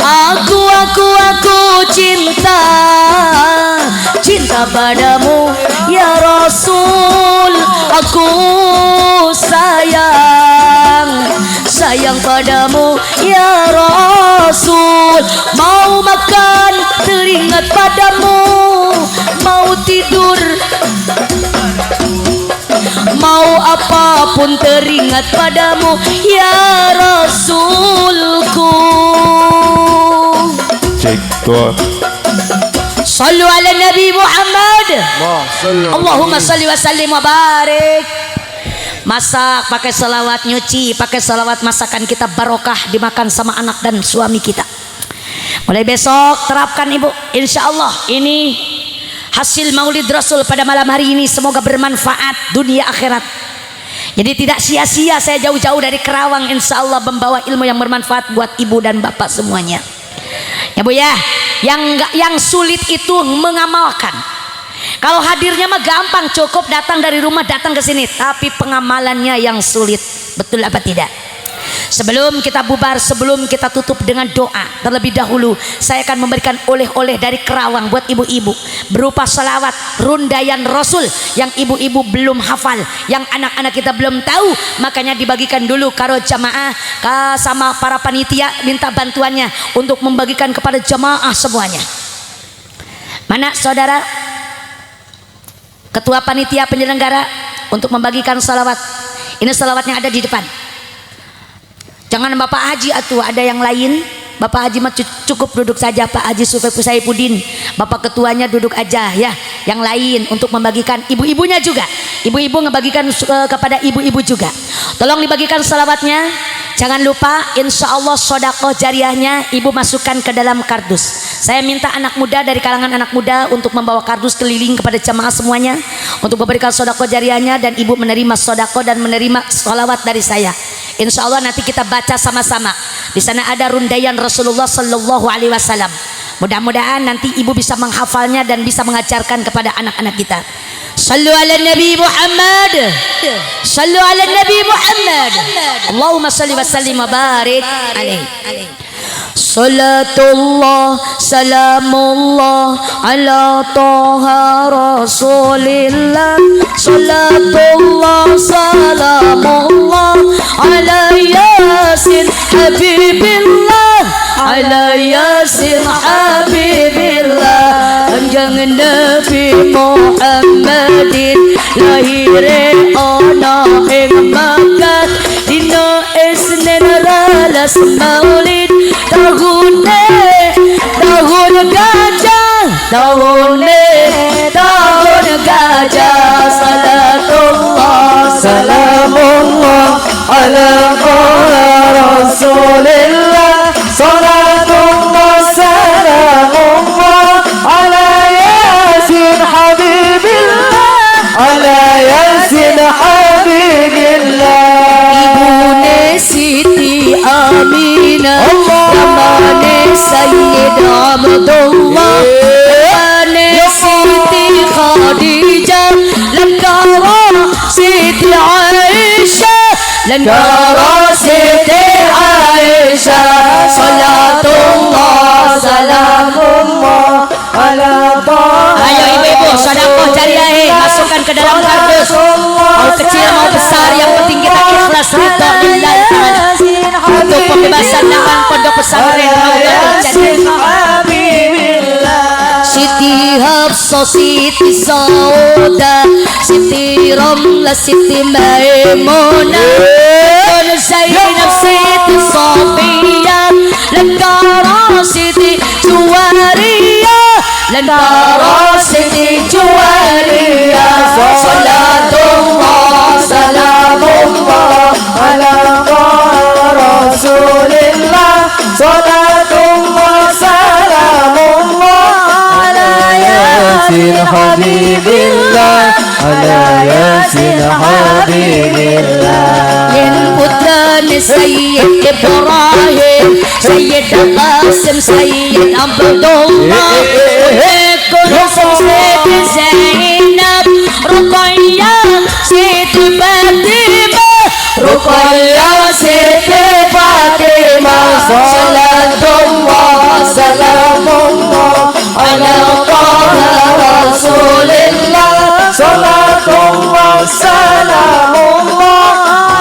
aku cinta padamu ya Rasul, aku sayang padamu ya Rasul, mau makan teringat padamu, mau tidur mau apapun teringat padamu ya Rasulku.
Cek tuh.
Sallu ala Nabi Muhammad. Allahumma salli wa sallim wa barik. Masak pakai selawat, nyuci pakai selawat, masakan kita barokah dimakan sama anak dan suami kita. Mulai besok terapkan ibu, insya Allah ini hasil maulid Rasul pada malam hari ini semoga bermanfaat dunia akhirat. Jadi tidak sia-sia saya jauh-jauh dari Kerawang insya Allah membawa ilmu yang bermanfaat buat ibu dan bapak semuanya. Ya bu ya, yang sulit itu mengamalkan. Kalau hadirnya mah gampang, cukup datang dari rumah datang ke sini, tapi pengamalannya yang sulit. Betul apa tidak? Sebelum kita bubar, sebelum kita tutup dengan doa, terlebih dahulu saya akan memberikan oleh-oleh dari Kerawang buat ibu-ibu berupa salawat rundayan Rasul yang ibu-ibu belum hafal, yang anak-anak kita belum tahu, makanya dibagikan dulu karo jamaah sama para panitia, minta bantuannya untuk membagikan kepada jamaah semuanya. Mana saudara ketua panitia penyelenggara untuk membagikan salawat? Ini salawatnya ada di depan. Jangan Bapak Haji atuh, ada yang lain. Bapak Haji mah cukup duduk saja, Pak Haji Saifuddin. Bapak ketuanya duduk aja ya. Yang lain untuk membagikan ibu-ibunya juga. Ibu-ibu ngebagikan kepada ibu-ibu juga. Tolong dibagikan salawatnya. Jangan lupa insya Allah sodakoh jariahnya ibu masukkan ke dalam kardus. Saya minta anak muda dari kalangan anak muda untuk membawa kardus keliling kepada jamaah semuanya untuk memberikan sodakoh jariahnya, dan ibu menerima sodakoh dan menerima salawat dari saya. Insya Allah nanti kita baca sama-sama. Di sana ada rundaian Rasulullah Sallallahu Alaihi Wasallam. Mudah-mudahan nanti ibu bisa menghafalnya dan bisa mengajarkan kepada anak-anak kita. Sallu ala Nabi Muhammad. Sallu ala Nabi Muhammad. Allahumma salli wa sallim wa barik alaihi. Salatullah salamullah ala toha Rasulillah. Salatullah salamullah ala Yasin Habibillah, ala Yasin Habibillah. Kanjeng Nabi Muhammadin lahire ana ing Makkah dina Isnin ralas Maulid tahun gajah. Salatullah
Salamullah ala Rasulillah. Salatullah salamullah ala Yasin Habibillah, ala Yasin Habibillah.
Ibune Siti Aminah, namane Sayyid Abdullah, namane Siti Khadijah, lengkara Siti Aisyah, lengkara Siti Aisyah. Salatullah salamullah
ala Taha.
Ayo ibu-ibu sedekah jariah masukkan ke dalam kardus. Mau kecil mau besar, yang penting kita ikhlas ridha lillahi ta'ala. Untuk pembebasan lahan pondok pesantren Raudhatul Jannah. Siti Hafsah, Siti Sauda, Siti Ramlah, Siti Maimunah, Zainab, Siti Safiyah, lengkara Siti Juwariyah, lengkara Siti Juwariyah. Salatullah salamullah
ala Rasulillah. Salatullah salamullah ala Yasin Habibillah, على ياسين حبيب الله
ين putrane Sayyid Ibrahim Sayyid Qasim Sayyid Abdullah Kurusum Siti Zainab Ruqayyah Siti Fatimah
Ruqayyah Siti Fatimah Salatullah Salamullah Ala Taha Rasulillah Salatullah Salamullah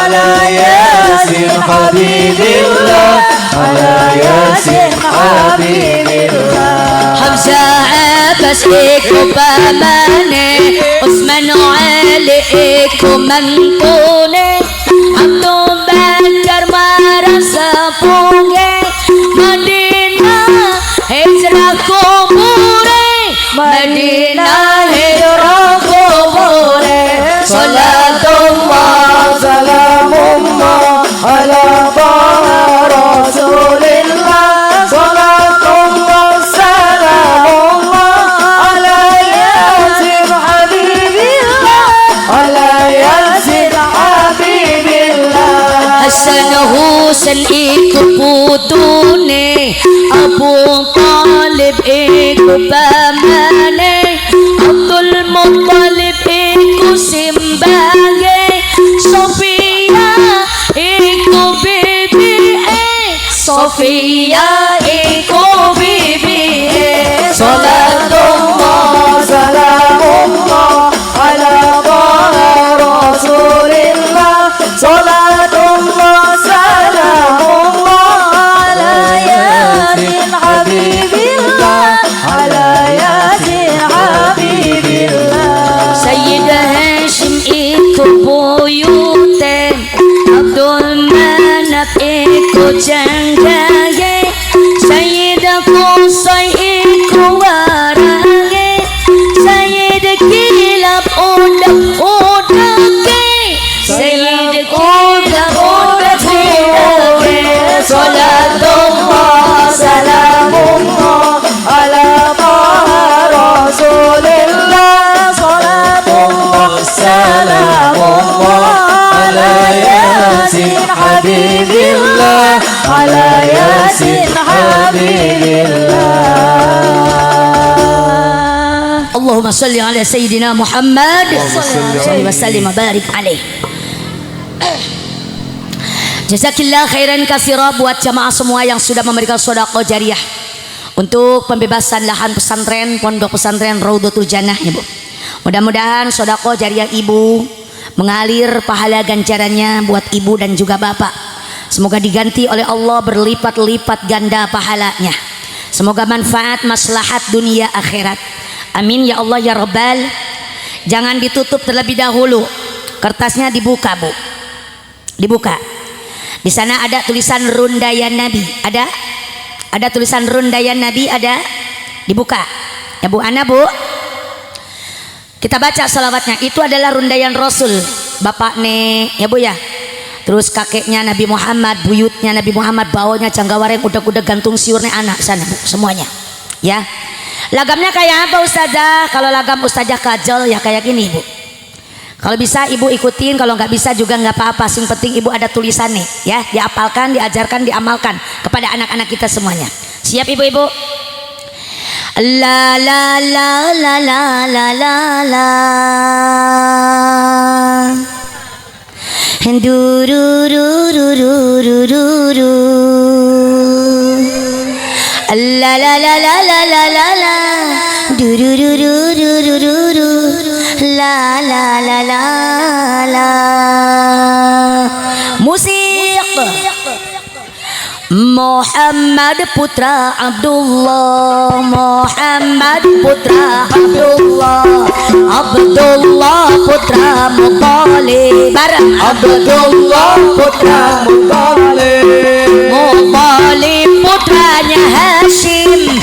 Ala Yasin Habibillah Ala Yasin Habibillah
Hamzah Abbas iku pamane Utsman Ali iku mantune Abdul Bakar marang sepunge Madinah hijrah kubure Madinah hijrah kubure
Salatullah Salamullah Ala Taha Rasulillah Salatullah Salamullah Ala Yasin Habibillah Ala Yasin Habibillah
Hasan Husain iku putune Abu Talib iku pamane Abdul Muttalib iku simbage Sofia iku bibie Sofia iku bibie
Salatullah Salamullah Ala Taha Rasulillah Salatullah Salamullah Ala Yasin Habibillah Ala Yasin Habibillah
Sayyid Hashim iku buyute Abdul Manaf iku janggaye Sayyid Qusay iku warage Sayyid Kilab udak-udake Sayyid udak-udake
Salatullah Salamullah Ala Taha Rasulillah Salatullah Salamullah Ala Yasin Habibillah Ala Yasin Habibillah
Allahumma salli ala Sayyidina Muhammad Salli wa sallim wa barik alaih Jazakillah khairan katsira buat jamaah semua yang sudah memberikan sedekah jariah untuk pembebasan lahan pesantren Pondok Pesantren Raudhatul Jannah ya Bu. Mudah-mudahan sedekah jariah Ibu mengalir pahala ganjarannya buat Ibu dan juga Bapak. Semoga diganti oleh Allah berlipat-lipat ganda pahalanya. Semoga manfaat maslahat dunia akhirat. Amin ya Allah ya Rabbal. Jangan ditutup terlebih dahulu. Kertasnya dibuka Bu. Dibuka. Di sana ada tulisan rundayan Nabi. Ada? Ada tulisan rundayan Nabi ada? Dibuka. Ya Bu Ana Bu. Kita baca salawatnya. Itu adalah rundayan Rasul. Bapak nih ya Bu ya. Terus kakeknya Nabi Muhammad, buyutnya Nabi Muhammad, bawanya janggawareng, udah gantung siurnya anak sana Bu, semuanya. Ya. Lagamnya kayak apa Ustazah? Kalau lagam Ustazah Kajol ya kayak gini Bu. Kalau bisa Ibu ikutin, kalau nggak bisa juga nggak apa-apa. Sing penting Ibu ada tulisannya, ya, diapalkan, diajarkan, diamalkan kepada anak-anak kita semuanya. Siap Ibu-ibu? La la la la la la la la. Du du du du du du du du. La la la la la la la la. Du du du du du du du du. La la la la la. Musik. Muhammad putra Abdullah, Muhammad putra Abdullah, Abdullah putra Muttalib,
Abdullah putra Muttalib,
Muttalib putranya Hashim,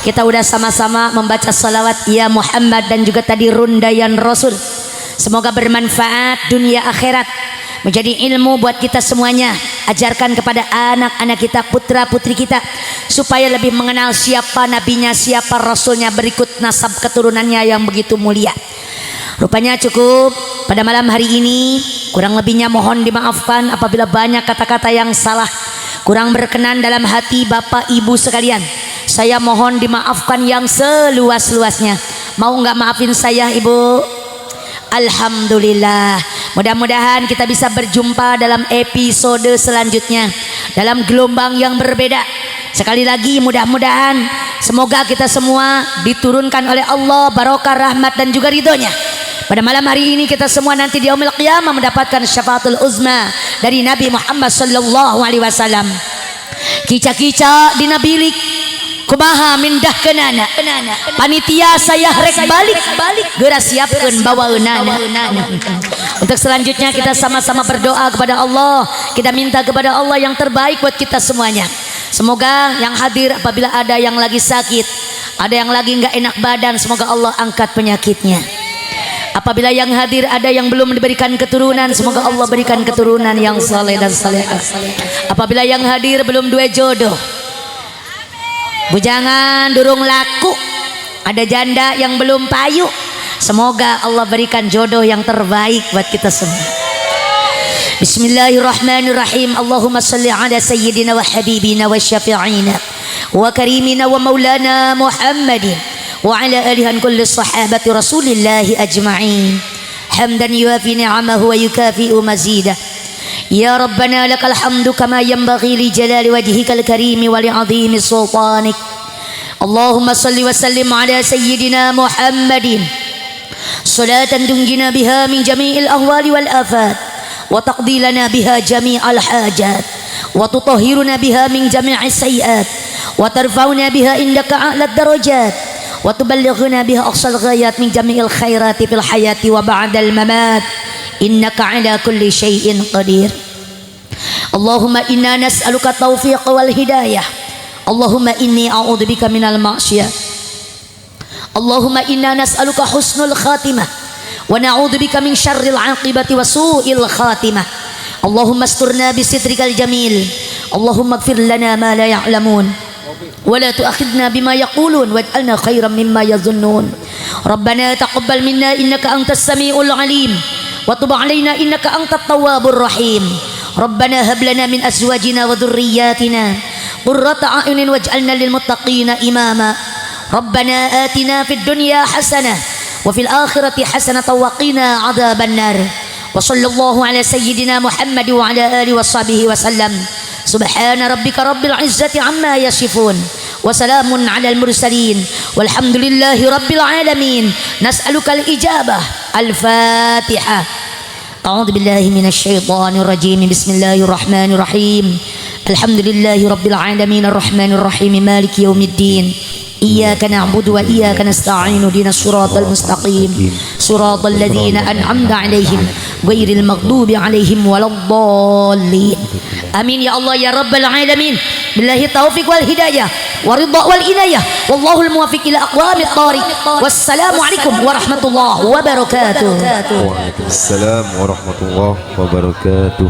Kita udah sama-sama membaca salawat ya Muhammad dan juga tadi rundayan Rasul. Semoga bermanfaat dunia akhirat, menjadi ilmu buat kita semuanya. Ajarkan kepada anak-anak kita, putra-putri kita, supaya lebih mengenal siapa nabinya, siapa rasulnya, berikut nasab keturunannya yang begitu mulia. Rupanya cukup pada malam hari ini. Kurang lebihnya mohon dimaafkan apabila banyak kata-kata yang salah, kurang berkenan dalam hati Bapak Ibu sekalian. Saya mohon dimaafkan yang seluas-luasnya. Mau nggak maafin saya Ibu? Alhamdulillah. Mudah-mudahan kita bisa berjumpa dalam episode selanjutnya, dalam gelombang yang berbeda. Sekali lagi mudah-mudahan semoga kita semua diturunkan oleh Allah barokah, rahmat dan juga ridhonya. Pada malam hari ini kita semua nanti di yaumil qiyamah mendapatkan syafaatul uzma dari Nabi Muhammad sallallahu alaihi wasallam. Kica-kica dina bilik kumaha mindah kenana panitia saya rek balik geura siapkeun bawaeunana. Untuk selanjutnya kita sama-sama berdoa kepada Allah. Kita minta kepada Allah yang terbaik buat kita semuanya. Semoga yang hadir apabila ada yang lagi sakit, ada yang lagi nggak enak badan, semoga Allah angkat penyakitnya. Apabila yang hadir ada yang belum diberikan keturunan, semoga Allah berikan keturunan yang saleh dan salehah. Apabila yang hadir belum dua jodoh, bujangan durung laku, ada janda yang belum payu, semoga Allah berikan jodoh yang terbaik buat kita semua. Bismillahirrahmanirrahim. Allahumma salli ala sayyidina wa habibina wa syafi'ina wa karimina wa maulana Muhammadin wa ala alihi an kulli sahabati rasulillahi ajma'in. Hamdan yuafi ni'amahu wa yukafi'u mazidah. Ya Rabbana lakal hamdu kama yanbaghi li jalali wajhikal karimi wa li 'azimi sultanik. Allahumma salli wa sallim ala sayyidina Muhammadin salatan tunjina biha min jami'il ahwali wal afat wa taqdi lana biha jami'al hajat wa tutahhiruna biha min jami'is sayyi'at wa tarfa'una biha indaka a'lad darajat wa tuballighuna biha aqsal ghayat min jami'il khairati fil hayati wa ba'dal mamat innaka ala kulli syai'in qadir. Allahumma inna nas'aluka taufiq wal hidayah. Allahumma inni a'udzubika minal ma'siyah. Allahumma inna nas'aluka husnul khatimah wa na'udzubika min syarril 'aqibati wa su'il khatimah. Allahumma asturna bisitrikal jamil. Allahumma ighfir lana ma la ya'lamun wa la tu'akhidna bima yaqulun waj'alna khairan mimma yadhunnun. Rabbana taqabbal minna innaka antas samiul 'alim wa tub 'alaina innaka antat tawwabur rahim. Rabbana hab lana min azwajina wa dhurriyyatina qurrata a'yunin waj'alna lil muttaqina imama. Rabbana atina fid dunya hasanah wa fil akhirati hasanatan wa qina 'adzaban nar. Wa sallallahu ala sayyidina Muhammad wa ala alihi washabihi wasallam. Subhana rabbika rabbil izzati amma yasifun wa salamun alal mursalin walhamdulillahi rabbil alamin. Nas'aluka al-ijabah. Al-Fatihah. A'udzu billahi minasy syaithanir rajim. Bismillahirrahmanirrahim. Alhamdulillahi rabbil alamin arrahmanir rahim maliki yaumiddin. Iyyaka na'budu wa iyyaka nasta'in ihdinas siratal mustaqim siratal ladzina an'amta 'alaihim ghairil maghdubi 'alaihim waladdallin. Amin ya Allah ya rabbal alamin. Billahi taufiq wal hidayah wa ridha wal inayah wallahul muwaffiq ila aqwamit thariq. Wassalamu alaikum warahmatullahi wabarakatuh.
Waalaikumsalam warahmatullahi wabarakatuh.